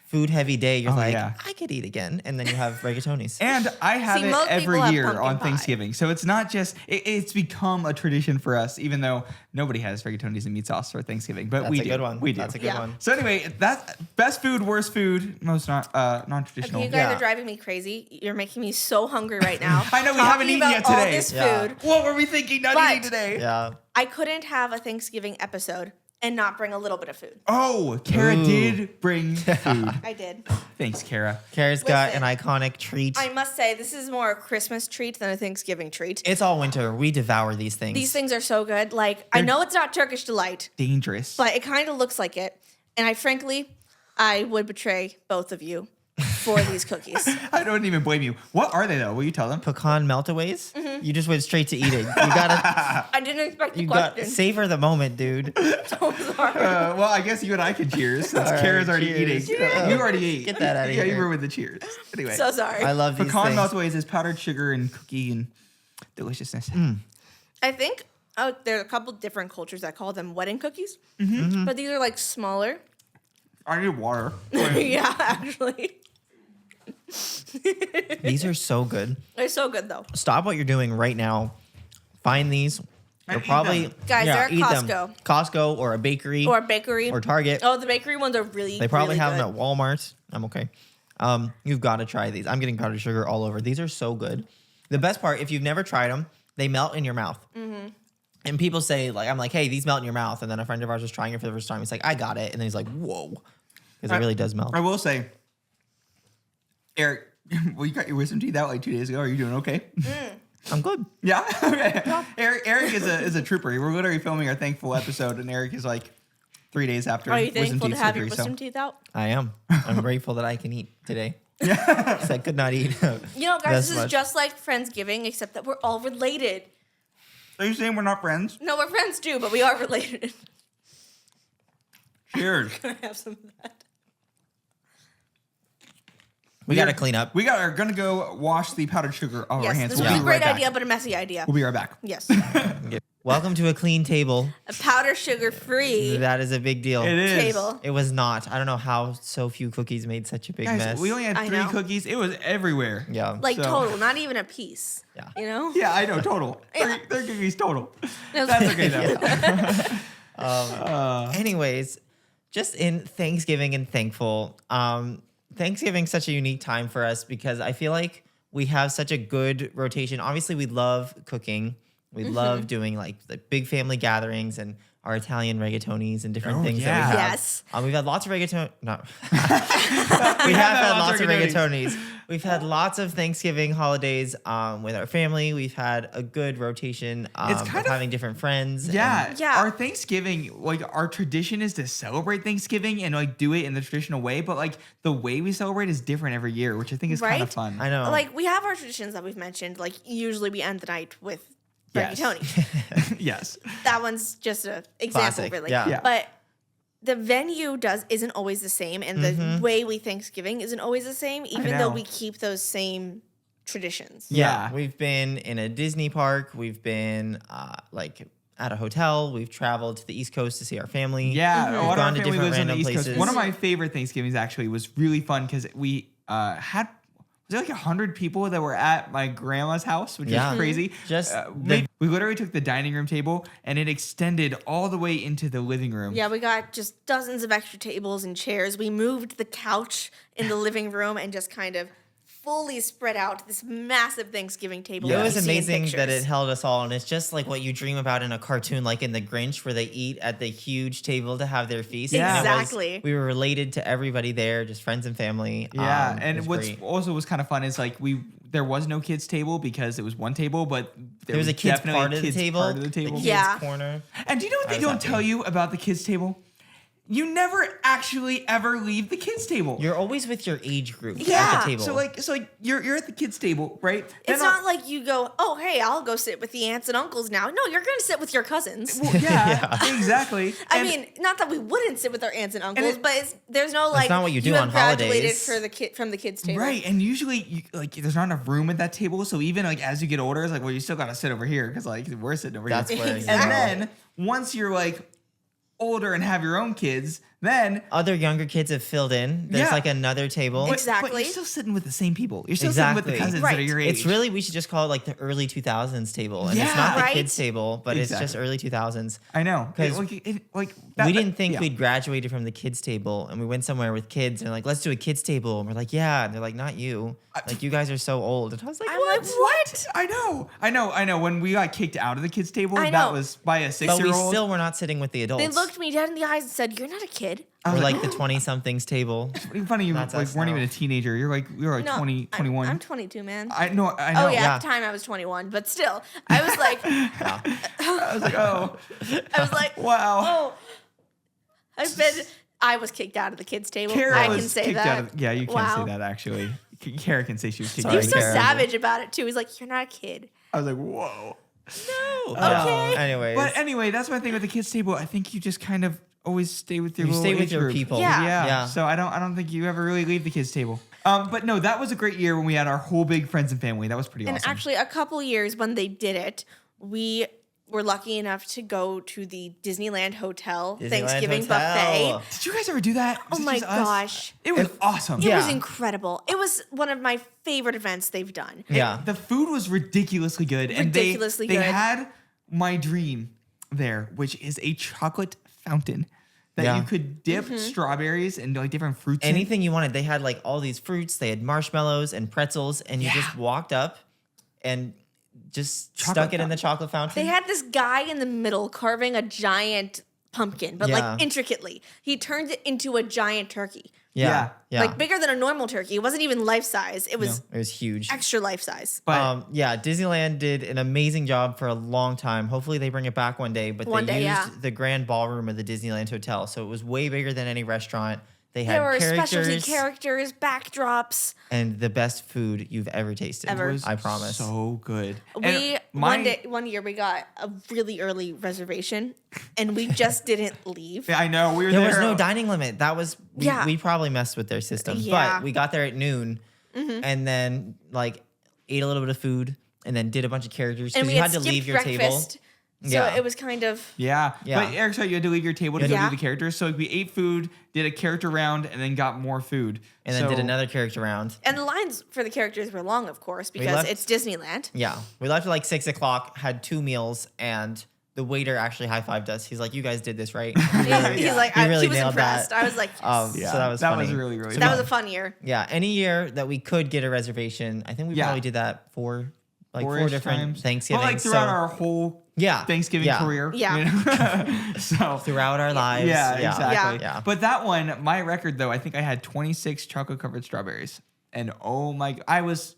Speaker 2: food heavy day, you're
Speaker 1: Oh,
Speaker 2: like,
Speaker 1: yeah.
Speaker 2: I could eat again, and then you have rigatonis.
Speaker 1: And I have
Speaker 3: See,
Speaker 1: it
Speaker 3: most
Speaker 1: every
Speaker 3: people have
Speaker 1: year
Speaker 3: pumpkin
Speaker 1: on
Speaker 3: pie.
Speaker 1: Thanksgiving. So it's not just, it's become a tradition for us, even though nobody has rigatonis and meat sauce for Thanksgiving. But
Speaker 2: That's
Speaker 1: we
Speaker 2: a
Speaker 1: do.
Speaker 2: good one.
Speaker 1: We do.
Speaker 2: That's a good
Speaker 3: Yeah.
Speaker 2: one.
Speaker 1: So anyway, that's best food, worst food, most non-traditional.
Speaker 3: Okay, you guys
Speaker 2: Yeah.
Speaker 3: are driving me crazy. You're making me so hungry right now.
Speaker 1: I know, we
Speaker 3: Talking
Speaker 1: haven't eaten
Speaker 3: about
Speaker 1: yet
Speaker 3: all
Speaker 1: today.
Speaker 3: this
Speaker 2: Yeah.
Speaker 3: food.
Speaker 1: What were we thinking not
Speaker 3: But-
Speaker 1: eating today?
Speaker 2: Yeah.
Speaker 3: I couldn't have a Thanksgiving episode and not bring a little bit of food.
Speaker 1: Oh, Kara
Speaker 2: Ooh.
Speaker 1: did bring food.
Speaker 3: I did.
Speaker 1: Thanks, Kara.
Speaker 2: Kara's got an
Speaker 3: Listen,
Speaker 2: iconic treat.
Speaker 3: I must say, this is more a Christmas treat than a Thanksgiving treat.
Speaker 2: It's all winter. We devour these things.
Speaker 3: These things are so good. Like, I know it's not Turkish delight,
Speaker 1: Dangerous.
Speaker 3: but it kind of looks like it. And I would betray both of you for these cookies.
Speaker 1: I don't even blame you. What are they though? Will you tell them?
Speaker 2: Pecan meltaways.
Speaker 3: Mm-hmm.
Speaker 2: You just went straight to eating. You gotta,
Speaker 3: I didn't expect the
Speaker 2: you got
Speaker 3: question.
Speaker 2: savor the moment, dude.
Speaker 3: So sorry.
Speaker 1: Well, I guess you and I can cheers since
Speaker 2: All right,
Speaker 1: Kara's already
Speaker 2: cheers.
Speaker 1: eating.
Speaker 2: Yeah.
Speaker 1: You already ate.
Speaker 2: Get that outta
Speaker 1: Yeah, you
Speaker 2: here.
Speaker 1: were with the cheers. Anyway.
Speaker 3: So sorry.
Speaker 2: I love these
Speaker 1: Pecan
Speaker 2: things.
Speaker 1: meltaways is powdered sugar and cookie and deliciousness.
Speaker 3: I think there are a couple different cultures that call them wedding cookies,
Speaker 2: Mm-hmm.
Speaker 3: but these are like smaller.
Speaker 1: I need water.
Speaker 3: Yeah, actually,
Speaker 2: These are so good.
Speaker 3: they're so good though.
Speaker 2: Stop what you're doing right now. Find these. They're
Speaker 1: eat
Speaker 2: probably
Speaker 1: them.
Speaker 3: Guys, they're at
Speaker 2: eat them.
Speaker 3: Costco.
Speaker 2: Costco or a bakery
Speaker 3: Or a bakery.
Speaker 2: or Target.
Speaker 3: Oh, the bakery ones are really.
Speaker 2: They probably
Speaker 3: really
Speaker 2: have
Speaker 3: good.
Speaker 2: them at Walmart. I'm okay. You've got to try these. I'm getting powdered sugar all over. These are so good. The best part, if you've never tried them, they melt in your mouth.
Speaker 3: Mm-hmm.
Speaker 2: And people say, like, I'm like, hey, these melt in your mouth. And then a friend of ours was trying it for the first time. He's like, I got it. And then he's like, whoa. Because it really does melt.
Speaker 1: I will say, Eric, well, you got your wisdom teeth out like 2 days ago. Are you doing okay?
Speaker 2: I'm good.
Speaker 1: Yeah. Okay. Eric is a trooper. We're literally filming our thankful episode, and Eric is like 3 days after
Speaker 3: Are you
Speaker 1: wisdom
Speaker 3: thankful to
Speaker 1: teeth
Speaker 3: have your
Speaker 1: surgery.
Speaker 3: wisdom teeth out?
Speaker 2: I am. I'm grateful that I can eat today. Because I could not eat.
Speaker 3: You know, guys,
Speaker 2: this
Speaker 3: this
Speaker 2: much.
Speaker 3: is just like Friendsgiving, except that we're all related.
Speaker 1: Are you saying we're not friends?
Speaker 3: No, we're friends too, but we are related.
Speaker 1: Cheers.
Speaker 3: Can I have some of that?
Speaker 2: We got to clean up.
Speaker 1: We are gonna go wash the powdered sugar off our
Speaker 3: Yes,
Speaker 1: hands.
Speaker 3: this
Speaker 1: We'll
Speaker 3: was
Speaker 1: be
Speaker 3: a great
Speaker 1: right back.
Speaker 3: idea, but a messy idea.
Speaker 1: We'll be right back.
Speaker 3: Yes.
Speaker 2: Welcome to a clean table.
Speaker 3: A powder sugar free
Speaker 2: That is a big deal.
Speaker 1: It is.
Speaker 3: table.
Speaker 2: It was not. I don't know how so few cookies made such a big
Speaker 1: Guys,
Speaker 2: mess.
Speaker 1: we only had
Speaker 3: I
Speaker 1: 3
Speaker 3: know.
Speaker 1: cookies. It was everywhere.
Speaker 2: yeah.
Speaker 3: Like
Speaker 1: So-
Speaker 3: total, not even a piece.
Speaker 2: Yeah.
Speaker 3: You know?
Speaker 1: Yeah, I know, total.
Speaker 3: Yeah.
Speaker 1: They're cookies total.
Speaker 3: It was-
Speaker 1: That's okay though.
Speaker 2: Anyways, just in Thanksgiving and thankful. Thanksgiving's such a unique time for us because I feel like we have such a good rotation. Obviously, we love cooking. We love doing like the big family gatherings and our Italian rigatonis and different
Speaker 1: Oh,
Speaker 2: things
Speaker 1: yeah.
Speaker 2: that we have.
Speaker 3: Yes.
Speaker 2: We've had lots of rigaton. No, we have had lots of rigatonis. We've had lots of Thanksgiving holidays with our family. We've had a good rotation
Speaker 1: It's kind
Speaker 2: of
Speaker 1: of-
Speaker 2: having different friends.
Speaker 1: Yeah,
Speaker 3: Yeah.
Speaker 1: Our Thanksgiving, like our tradition is to celebrate Thanksgiving and like do it in the traditional way, but like the way we celebrate is different every year, which I think is kind of
Speaker 3: Right?
Speaker 1: fun.
Speaker 2: I know.
Speaker 3: Like we have our traditions that we've mentioned. Like usually we end the night with
Speaker 1: Yes.
Speaker 3: rigatoni.
Speaker 1: Yes.
Speaker 3: That one's just an example,
Speaker 2: Classic,
Speaker 3: really.
Speaker 2: yeah.
Speaker 3: But the venue isn't always the same, and the way we Thanksgiving isn't always the same, even though
Speaker 1: know.
Speaker 3: we keep those same traditions.
Speaker 2: Yeah,
Speaker 1: Yeah.
Speaker 2: we've been in a Disney park. We've been like at a hotel. We've traveled to the East Coast to see our family.
Speaker 1: Yeah, a lot of
Speaker 2: Gone
Speaker 1: our
Speaker 2: to
Speaker 1: family
Speaker 2: different
Speaker 1: lives on the
Speaker 2: random
Speaker 1: East Coast.
Speaker 2: places.
Speaker 1: One of my favorite Thanksgivings actually was really fun because we had was there like 100 people that were at my grandma's house, which
Speaker 2: Yeah.
Speaker 1: is crazy.
Speaker 2: Just
Speaker 1: we literally took the dining room table and it extended all the way into the living room.
Speaker 3: Yeah, we got just dozens of extra tables and chairs. We moved the couch in the living room and just kind of fully spread out this massive Thanksgiving table.
Speaker 2: It
Speaker 3: that
Speaker 2: was
Speaker 3: you see in
Speaker 2: amazing that
Speaker 3: pictures.
Speaker 2: it held us all, and it's just like what you dream about in a cartoon, like in The Grinch, where they eat at the huge table to have their feast.
Speaker 1: Yeah.
Speaker 2: And it was-
Speaker 3: Exactly.
Speaker 2: we were related to everybody there, just friends and family.
Speaker 1: Yeah,
Speaker 2: It
Speaker 1: and
Speaker 2: was
Speaker 1: what's
Speaker 2: great.
Speaker 1: also was kind of fun is like there was no kids table because it was one table, but
Speaker 2: There was a kids
Speaker 1: definitely
Speaker 2: part of the
Speaker 1: kids
Speaker 2: table.
Speaker 1: part of the table.
Speaker 2: kids
Speaker 3: Yeah.
Speaker 2: corner.
Speaker 1: And do you know what
Speaker 2: I
Speaker 1: they
Speaker 2: was
Speaker 1: don't
Speaker 2: happy.
Speaker 1: tell you about the kids table? You never actually ever leave the kids table.
Speaker 2: You're always with your age group at
Speaker 3: Yeah.
Speaker 2: the table.
Speaker 1: So like you're at the kids table, right?
Speaker 3: It's
Speaker 1: Then
Speaker 3: not like you go, oh, hey, I'll go sit with the aunts and uncles now. No, you're going to sit with your cousins.
Speaker 1: well, yeah, exactly.
Speaker 3: I
Speaker 1: And-
Speaker 3: mean, not that we wouldn't sit with our aunts and uncles, but there's no like
Speaker 2: not what you do
Speaker 3: have
Speaker 2: on
Speaker 3: graduated
Speaker 2: holidays.
Speaker 3: for the from the kids table.
Speaker 1: right, and usually like there's not enough room at that table, so even like as you get older, it's like well you still gotta sit over here because like we're sitting over
Speaker 2: That's
Speaker 1: here.
Speaker 2: where
Speaker 3: Exactly.
Speaker 1: And then once you're like older and have your own kids, then
Speaker 2: other younger kids have filled in. There's
Speaker 1: Yeah.
Speaker 2: like another table.
Speaker 1: but
Speaker 3: Exactly.
Speaker 1: you're still sitting with the same people. You're still sitting with the
Speaker 2: Exactly.
Speaker 1: cousins that are
Speaker 3: Right.
Speaker 1: your age.
Speaker 2: It's really, we should just call it like the early 2000s table. And it's
Speaker 1: Yeah.
Speaker 2: not the
Speaker 3: Right?
Speaker 2: kids table, but it's just
Speaker 1: Exactly.
Speaker 2: early 2000s.
Speaker 1: I know
Speaker 2: 'Cause
Speaker 1: like
Speaker 2: We didn't think
Speaker 1: yeah.
Speaker 2: we'd graduated from the kids table, and we went somewhere with kids, and they're like, let's do a kids table. And we're like, yeah. And they're like, not you. Like, you guys are so old. And I was like,
Speaker 3: I'm
Speaker 2: what?
Speaker 3: like, what?
Speaker 1: I know. When we got kicked out of the kids table,
Speaker 3: I
Speaker 1: that
Speaker 3: know.
Speaker 1: was by a
Speaker 2: But we
Speaker 1: 6-year-old.
Speaker 2: still were not sitting with the adults.
Speaker 3: They looked me dead in the eyes and said, "You're not a kid."
Speaker 1: I
Speaker 2: We're
Speaker 1: was
Speaker 2: like the 20-somethings table.
Speaker 1: funny you
Speaker 2: That's
Speaker 1: like
Speaker 2: us
Speaker 1: weren't
Speaker 2: now.
Speaker 1: even a teenager. You're like 20, 21.
Speaker 3: I'm 22, man.
Speaker 1: I know.
Speaker 3: Oh
Speaker 1: know.
Speaker 3: yeah,
Speaker 2: Yeah.
Speaker 3: at the time I was 21, but still, I was like,
Speaker 1: I was like, oh,
Speaker 3: I was like,
Speaker 1: wow.
Speaker 3: oh, I was kicked out of the kids table.
Speaker 1: Kara
Speaker 3: I
Speaker 1: was
Speaker 3: can say
Speaker 1: kicked
Speaker 3: that.
Speaker 1: out of. Yeah, you can
Speaker 3: Wow.
Speaker 1: say that actually. Kara can say she was kicked
Speaker 2: Sorry,
Speaker 3: He
Speaker 1: out.
Speaker 3: was
Speaker 1: of
Speaker 3: so
Speaker 1: the
Speaker 2: Kara.
Speaker 1: kids table.
Speaker 3: savage about it too. He's like, "You're not a kid."
Speaker 1: I was like, whoa.
Speaker 3: No.
Speaker 1: Uh,
Speaker 3: Okay.
Speaker 2: Anyways.
Speaker 1: But anyway, that's my thing with the kids table. I think you just kind of always stay with your
Speaker 2: You
Speaker 1: little
Speaker 2: stay with
Speaker 1: age
Speaker 2: your
Speaker 1: group.
Speaker 2: people.
Speaker 3: Yeah.
Speaker 2: Yeah.
Speaker 1: So I don't think you ever really leave the kids table. But no, that was a great year when we had our whole big friends and family. That was pretty
Speaker 3: And
Speaker 1: awesome.
Speaker 3: actually, a couple years when they did it, we were lucky enough to go to the Disneyland Hotel
Speaker 2: Disneyland
Speaker 3: Thanksgiving
Speaker 2: Hotel.
Speaker 3: buffet.
Speaker 1: Did you guys ever do that?
Speaker 3: Oh
Speaker 1: Was it
Speaker 3: my
Speaker 1: just us?
Speaker 3: gosh.
Speaker 1: It was awesome.
Speaker 3: It
Speaker 2: Yeah.
Speaker 3: was incredible. It was one of my favorite events they've done.
Speaker 2: Yeah.
Speaker 1: The food was ridiculously good.
Speaker 3: Ridiculously
Speaker 1: and they
Speaker 3: good.
Speaker 1: had my dream there, which is a chocolate fountain that
Speaker 2: Yeah.
Speaker 1: you could dip
Speaker 3: Mm-hmm.
Speaker 1: strawberries and like different fruits in.
Speaker 2: Anything you wanted. They had like all these fruits. They had marshmallows and pretzels, and you
Speaker 1: Yeah.
Speaker 2: just walked up and just
Speaker 1: Chocolate
Speaker 2: stuck it in
Speaker 1: fountain.
Speaker 2: the chocolate fountain.
Speaker 3: They had this guy in the middle carving a giant pumpkin, but
Speaker 2: Yeah.
Speaker 3: like intricately. He turned it into a giant turkey.
Speaker 2: yeah. Yeah.
Speaker 3: Like bigger than a normal turkey. It wasn't even life size. It was
Speaker 2: it was huge.
Speaker 3: extra life size.
Speaker 1: But
Speaker 2: Yeah, Disneyland did an amazing job for a long time. Hopefully they bring it back one day, but
Speaker 3: One
Speaker 2: they
Speaker 3: day,
Speaker 2: used
Speaker 3: yeah.
Speaker 2: the grand ballroom of the Disneyland Hotel. So it was way bigger than any restaurant. They had
Speaker 3: There were specialty
Speaker 2: characters
Speaker 3: characters, backdrops.
Speaker 2: and the best food you've ever tasted.
Speaker 3: Ever.
Speaker 1: was
Speaker 2: I promise.
Speaker 1: so good.
Speaker 3: We
Speaker 1: And my-
Speaker 3: one year we got a really early reservation and we just didn't leave.
Speaker 1: Yeah, I know we were
Speaker 2: There
Speaker 1: there.
Speaker 2: was no dining limit. That was
Speaker 3: Yeah.
Speaker 2: we probably messed with their system.
Speaker 3: Yeah. Mm-hmm.
Speaker 2: But we got there at noon and then like ate a little bit of food and then did a bunch of characters
Speaker 3: And
Speaker 2: because
Speaker 3: we
Speaker 2: you
Speaker 3: had
Speaker 2: had to leave
Speaker 3: skipped
Speaker 2: your table.
Speaker 3: breakfast. So
Speaker 2: Yeah.
Speaker 3: it was kind of
Speaker 1: Yeah.
Speaker 2: Yeah.
Speaker 1: But Eric said you had to leave your table to go
Speaker 3: Yeah.
Speaker 1: do the characters. So we ate food, did a character round, and then got more food.
Speaker 2: And then
Speaker 1: So-
Speaker 2: did another character round.
Speaker 3: and the lines for the characters were long, of course, because
Speaker 2: left-
Speaker 3: it's Disneyland.
Speaker 2: Yeah. We left at like 6:00, had 2 meals, and the waiter actually high-fived us. He's like, you guys did this right.
Speaker 3: He's like,
Speaker 2: He really
Speaker 3: he was
Speaker 2: nailed
Speaker 3: impressed.
Speaker 2: that.
Speaker 3: I was like, yes.
Speaker 1: Yeah,
Speaker 2: So that was funny.
Speaker 1: really, really
Speaker 3: That
Speaker 1: fun.
Speaker 3: was a fun year.
Speaker 2: Yeah, any year that we could get a reservation, I think we
Speaker 1: Yeah.
Speaker 2: probably did that 4 like
Speaker 1: four-ish
Speaker 2: 4 different
Speaker 1: times.
Speaker 2: Thanksgivings.
Speaker 1: Well, like throughout our whole Thanksgiving career.
Speaker 3: Yeah.
Speaker 1: You know? So
Speaker 2: throughout our lives.
Speaker 1: yeah, exactly.
Speaker 2: Yeah.
Speaker 1: But that one, my record though, I think I had 26 chocolate covered strawberries, and oh my, I was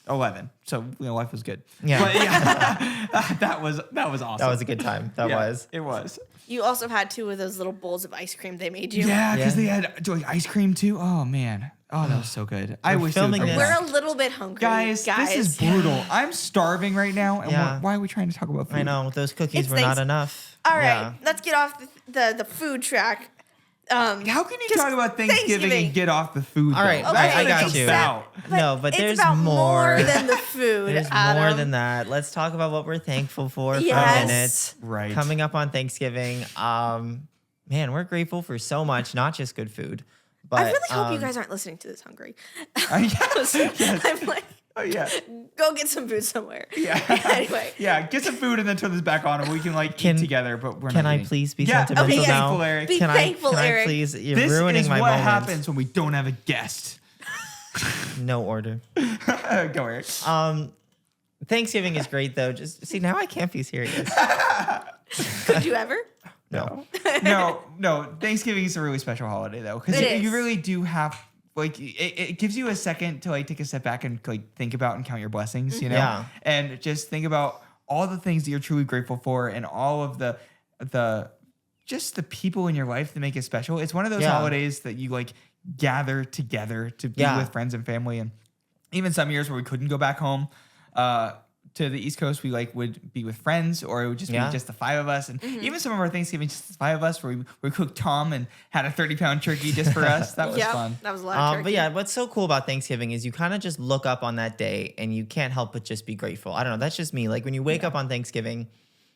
Speaker 1: 11, so life was good.
Speaker 2: Yeah.
Speaker 1: But yeah, that was awesome.
Speaker 2: That was a good time. That was.
Speaker 1: It was.
Speaker 3: You also had 2 of those little bowls of ice cream they made you.
Speaker 1: Yeah, because
Speaker 2: Yeah.
Speaker 1: they had like ice cream too. Oh man, that was so good. I wish
Speaker 2: filming
Speaker 1: it was
Speaker 2: this.
Speaker 3: We're a little bit hungry,
Speaker 1: guys. This is brutal. I'm starving right now, and
Speaker 2: Yeah.
Speaker 1: why are we trying to talk about food?
Speaker 2: I know those cookies
Speaker 3: It's
Speaker 2: were not enough.
Speaker 3: All right,
Speaker 2: Yeah.
Speaker 3: let's get off the food track.
Speaker 1: How can you talk about Thanksgiving and get off the food?
Speaker 2: All right,
Speaker 1: though?
Speaker 2: I
Speaker 1: That's what
Speaker 2: got
Speaker 1: it's
Speaker 2: you.
Speaker 1: about.
Speaker 2: No, but
Speaker 3: it's
Speaker 2: there's
Speaker 3: about
Speaker 2: more.
Speaker 3: than the food.
Speaker 2: There's
Speaker 3: Adam.
Speaker 2: more than that. Let's talk about what we're thankful for a
Speaker 3: Yes.
Speaker 2: minute.
Speaker 1: Right.
Speaker 2: Coming up on Thanksgiving, man, we're grateful for so much, not just good food. But
Speaker 3: I really hope you guys aren't listening to this hungry.
Speaker 1: Yes.
Speaker 3: I'm like,
Speaker 1: Oh yeah.
Speaker 3: go get some food somewhere.
Speaker 1: Yeah.
Speaker 3: Anyway.
Speaker 1: Yeah. Get some food and then turn this back on, and we can like
Speaker 2: Can-
Speaker 1: eat together. But we're
Speaker 2: Can
Speaker 1: not
Speaker 2: I
Speaker 1: eating.
Speaker 2: please be
Speaker 1: Yeah.
Speaker 2: sentimental
Speaker 3: Okay, yes.
Speaker 2: now?
Speaker 1: Thankful, Eric.
Speaker 3: Be
Speaker 2: Can
Speaker 3: thankful,
Speaker 2: I
Speaker 3: Eric.
Speaker 2: please? You're
Speaker 1: This
Speaker 2: ruining
Speaker 1: is
Speaker 2: my
Speaker 1: what
Speaker 2: moment.
Speaker 1: happens when we don't have a guest.
Speaker 2: No order.
Speaker 1: Go, Eric.
Speaker 2: Thanksgiving is great though. Just see now I can't be serious.
Speaker 3: Could you ever?
Speaker 2: No.
Speaker 1: No. Thanksgiving is a really special holiday though, because
Speaker 3: It
Speaker 1: you
Speaker 3: is.
Speaker 1: really do have like it gives you a second to like take a step back and like think about and count your blessings, you know,
Speaker 2: Yeah.
Speaker 1: and just think about all the things that you're truly grateful for and all of the just the people in your life that make it special. It's one of those
Speaker 2: Yeah.
Speaker 1: holidays that you like gather together to be
Speaker 2: Yeah.
Speaker 1: with friends and family, and even some years where we couldn't go back home to the East Coast, we like would be with friends, or it would just
Speaker 2: Yeah.
Speaker 1: be just the 5 of us. And even some of our Thanksgiving, just the 5 of us, where we cooked Tom and had a 30-pound turkey just for us. That was
Speaker 3: Yeah,
Speaker 1: fun.
Speaker 3: that was a lot of turkey.
Speaker 2: But yeah, what's so cool about Thanksgiving is you kind of just look up on that day and you can't help but just be grateful. I don't know. That's just me. Like when you wake up on Thanksgiving,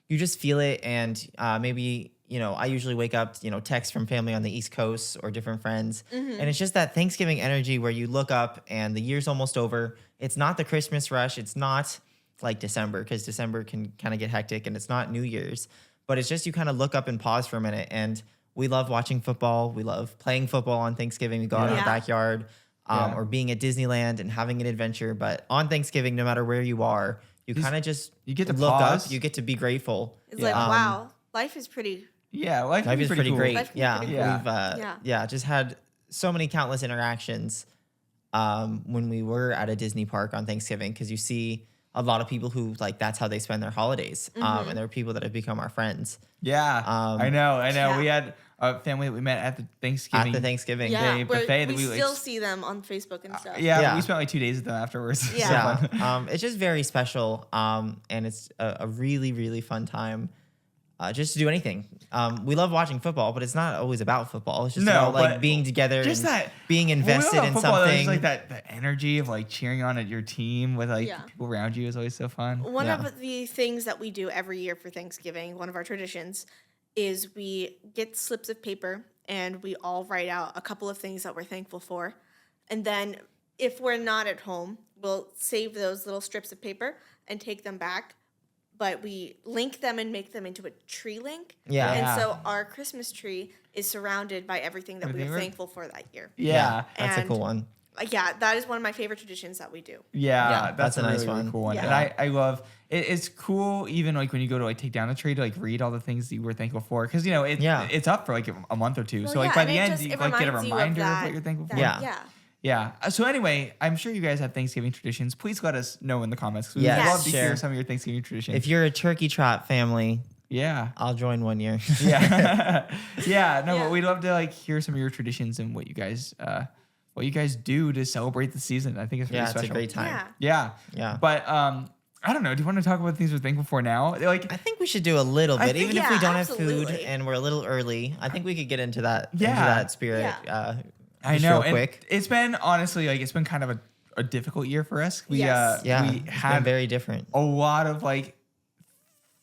Speaker 2: you just feel it. And maybe, I usually wake up, texts from family on the East Coast or different friends. And it's just that Thanksgiving energy where you look up and the year's almost over. It's not the Christmas rush. It's not like December, because December can kind of get hectic, and it's not New Year's. But it's just you kind of look up and pause for a minute. And we love watching football. We love playing football on Thanksgiving. We go out in the
Speaker 3: Yeah.
Speaker 2: backyard or being at Disneyland and having an adventure. But on Thanksgiving, no matter where you are, you kind of just
Speaker 1: you get to
Speaker 2: look
Speaker 1: pause.
Speaker 2: up. You get to be grateful.
Speaker 3: It's like, wow, life is pretty.
Speaker 1: Yeah, life
Speaker 2: Life
Speaker 1: is
Speaker 2: is
Speaker 1: pretty cool.
Speaker 2: great.
Speaker 3: Life can be
Speaker 2: Yeah,
Speaker 3: pretty
Speaker 1: cool.
Speaker 2: we've just had so many countless interactions when we were at a Disney park on Thanksgiving, because you see a lot of people who like that's how they spend their holidays, and there are people that have become our friends
Speaker 1: Yeah, I know.
Speaker 3: Yeah.
Speaker 1: We had a family that we met at the Thanksgiving.
Speaker 2: at the Thanksgiving.
Speaker 3: Yeah,
Speaker 1: Day
Speaker 3: where
Speaker 1: buffet that
Speaker 3: we
Speaker 1: we, like,
Speaker 3: still see them on Facebook and stuff.
Speaker 1: Yeah,
Speaker 2: Yeah.
Speaker 1: we spent like 2 days with them afterwards.
Speaker 3: Yeah.
Speaker 1: So fun.
Speaker 2: Yeah, it's just very special, and it's a really, really fun time just to do anything. We love watching football, but it's not always about football. It's just
Speaker 1: No,
Speaker 2: about like
Speaker 1: but
Speaker 2: being together
Speaker 1: just
Speaker 2: and
Speaker 1: that
Speaker 2: being invested
Speaker 1: Well,
Speaker 2: in
Speaker 1: football,
Speaker 2: something.
Speaker 1: there's like that energy of like cheering on at your team with like
Speaker 3: Yeah.
Speaker 1: people around you is always so fun.
Speaker 3: One
Speaker 2: Yeah.
Speaker 3: of the things that we do every year for Thanksgiving, one of our traditions, is we get slips of paper and we all write out a couple of things that we're thankful for. And then if we're not at home, we'll save those little strips of paper and take them back. But we link them and make them into a tree link.
Speaker 2: Yeah.
Speaker 3: And so our Christmas tree is surrounded by everything that we
Speaker 1: Everything
Speaker 3: are
Speaker 1: we're-
Speaker 3: thankful for that year.
Speaker 1: Yeah.
Speaker 2: That's a
Speaker 3: And-
Speaker 2: cool one.
Speaker 3: Yeah, that is one of my favorite traditions that we do.
Speaker 1: Yeah,
Speaker 2: that's a nice
Speaker 1: really, really
Speaker 2: one.
Speaker 1: cool one.
Speaker 3: Yeah.
Speaker 1: And I love it. It's cool even like when you go to like take down the tree to like read all the things that you were thankful for, because it's up for like a month or two.
Speaker 3: Well,
Speaker 1: so like
Speaker 3: yeah,
Speaker 1: by
Speaker 3: and
Speaker 1: the
Speaker 3: it
Speaker 1: end
Speaker 3: just-
Speaker 1: you
Speaker 3: it
Speaker 1: like get a
Speaker 3: reminds you of
Speaker 1: reminder of
Speaker 3: that-
Speaker 1: what you're thankful for.
Speaker 2: Yeah.
Speaker 3: Yeah.
Speaker 1: Yeah. So anyway, I'm sure you guys have Thanksgiving traditions. Please let us know in the comments, 'cause we
Speaker 2: Yes,
Speaker 1: would love to
Speaker 2: share.
Speaker 1: hear some of your Thanksgiving traditions.
Speaker 2: If you're a turkey trot family,
Speaker 1: yeah.
Speaker 2: I'll join one year.
Speaker 1: Yeah. Yeah. No,
Speaker 3: Yeah.
Speaker 1: but we'd love to like hear some of your traditions and what you guys do to celebrate the season. I think it's really
Speaker 2: Yeah,
Speaker 1: special.
Speaker 2: it's a great time.
Speaker 3: Yeah.
Speaker 1: Yeah.
Speaker 2: Yeah.
Speaker 1: But I don't know. Do you want to talk about things we're thankful for now? Like
Speaker 2: I think we should do a little
Speaker 1: I
Speaker 2: bit,
Speaker 1: think-
Speaker 2: even if we
Speaker 3: yeah,
Speaker 2: don't have food
Speaker 3: absolutely.
Speaker 2: and we're a little early. I think we could get into that
Speaker 1: Yeah.
Speaker 2: spirit.
Speaker 3: Yeah.
Speaker 1: I
Speaker 2: just
Speaker 1: know.
Speaker 2: real
Speaker 1: And
Speaker 2: quick.
Speaker 1: it's been honestly like it's been kind of a difficult year for us. We
Speaker 3: Yes.
Speaker 2: Yeah,
Speaker 1: we
Speaker 2: it's been
Speaker 1: had
Speaker 2: very different.
Speaker 1: a lot of like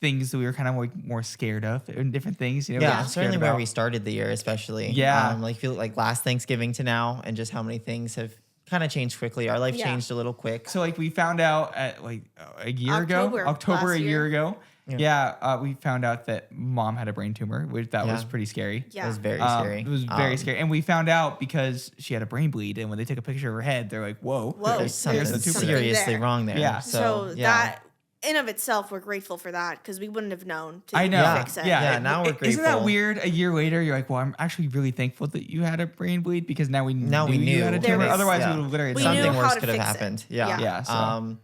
Speaker 1: things that we were kind of like more scared of and different things. You know, we
Speaker 2: Yeah,
Speaker 1: were scared
Speaker 2: certainly where
Speaker 1: about.
Speaker 2: we started the year, especially.
Speaker 1: Yeah.
Speaker 2: like feel like last Thanksgiving to now, and just how many things have kind of changed quickly. Our life
Speaker 3: Yeah.
Speaker 2: changed a little quick.
Speaker 1: So like we found out at like a year ago,
Speaker 3: October
Speaker 1: October
Speaker 3: last
Speaker 1: a year
Speaker 3: year.
Speaker 1: ago, We found out that mom had a brain tumor, which that was pretty scary.
Speaker 3: Yeah.
Speaker 2: It was very scary.
Speaker 1: It was very scary. And we found out because she had a brain bleed. And when they took a picture of her head, they're like, whoa.
Speaker 2: There's something
Speaker 1: there's a tumor
Speaker 2: seriously
Speaker 3: there.
Speaker 2: wrong there.
Speaker 1: Yeah.
Speaker 3: So that in of itself, we're grateful for that because we wouldn't have known to
Speaker 1: I know.
Speaker 3: fix it.
Speaker 2: Yeah, now we're
Speaker 1: Isn't that
Speaker 2: grateful.
Speaker 1: weird? A year later, you're like, well, I'm actually really thankful that you had a brain bleed because now we knew you had a
Speaker 3: There
Speaker 1: tumor.
Speaker 3: was-
Speaker 1: Otherwise,
Speaker 2: yeah.
Speaker 1: we would have literally
Speaker 3: We
Speaker 1: done
Speaker 3: knew
Speaker 2: something
Speaker 3: how
Speaker 2: worse
Speaker 3: to
Speaker 2: could have
Speaker 3: fix it.
Speaker 2: happened.
Speaker 3: Yeah.
Speaker 1: Yeah. So,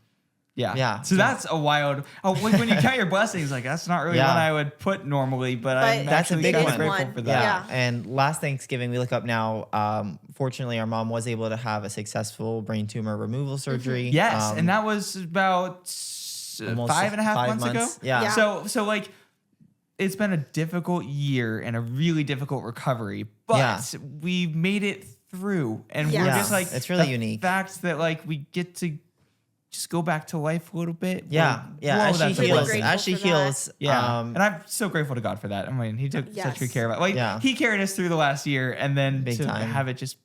Speaker 2: Yeah.
Speaker 1: yeah. So that's a wild. Oh, when you count your blessings, like that's not really
Speaker 2: Yeah.
Speaker 1: one I would put normally, but I'm
Speaker 2: that's a
Speaker 1: actually
Speaker 2: big
Speaker 1: kind
Speaker 2: one.
Speaker 1: of grateful
Speaker 3: One.
Speaker 1: for that.
Speaker 2: Yeah. And last Thanksgiving, we look up now. Fortunately, our mom was able to have a successful brain tumor removal surgery.
Speaker 1: Yes, and that was about
Speaker 2: almost
Speaker 1: 5.5 months ago.
Speaker 2: Yeah.
Speaker 3: Yeah.
Speaker 1: So like it's been a difficult year and a really difficult recovery, but
Speaker 2: Yeah.
Speaker 1: we made it through, and we're
Speaker 3: Yes.
Speaker 1: just like
Speaker 2: It's really
Speaker 1: the
Speaker 2: unique.
Speaker 1: fact that like we get to just go back to life a little bit.
Speaker 2: Yeah. Yeah.
Speaker 1: Whoa,
Speaker 2: As she
Speaker 1: that's a
Speaker 2: heals,
Speaker 1: blessing.
Speaker 3: grateful
Speaker 2: as she
Speaker 3: for that.
Speaker 2: heals.
Speaker 1: Yeah, and I'm so grateful to God for that. I mean, He took such
Speaker 3: Yes.
Speaker 1: good care of it. Like
Speaker 2: Yeah.
Speaker 1: He carried us through the last year, and then
Speaker 2: Big
Speaker 1: to
Speaker 2: time.
Speaker 1: have it just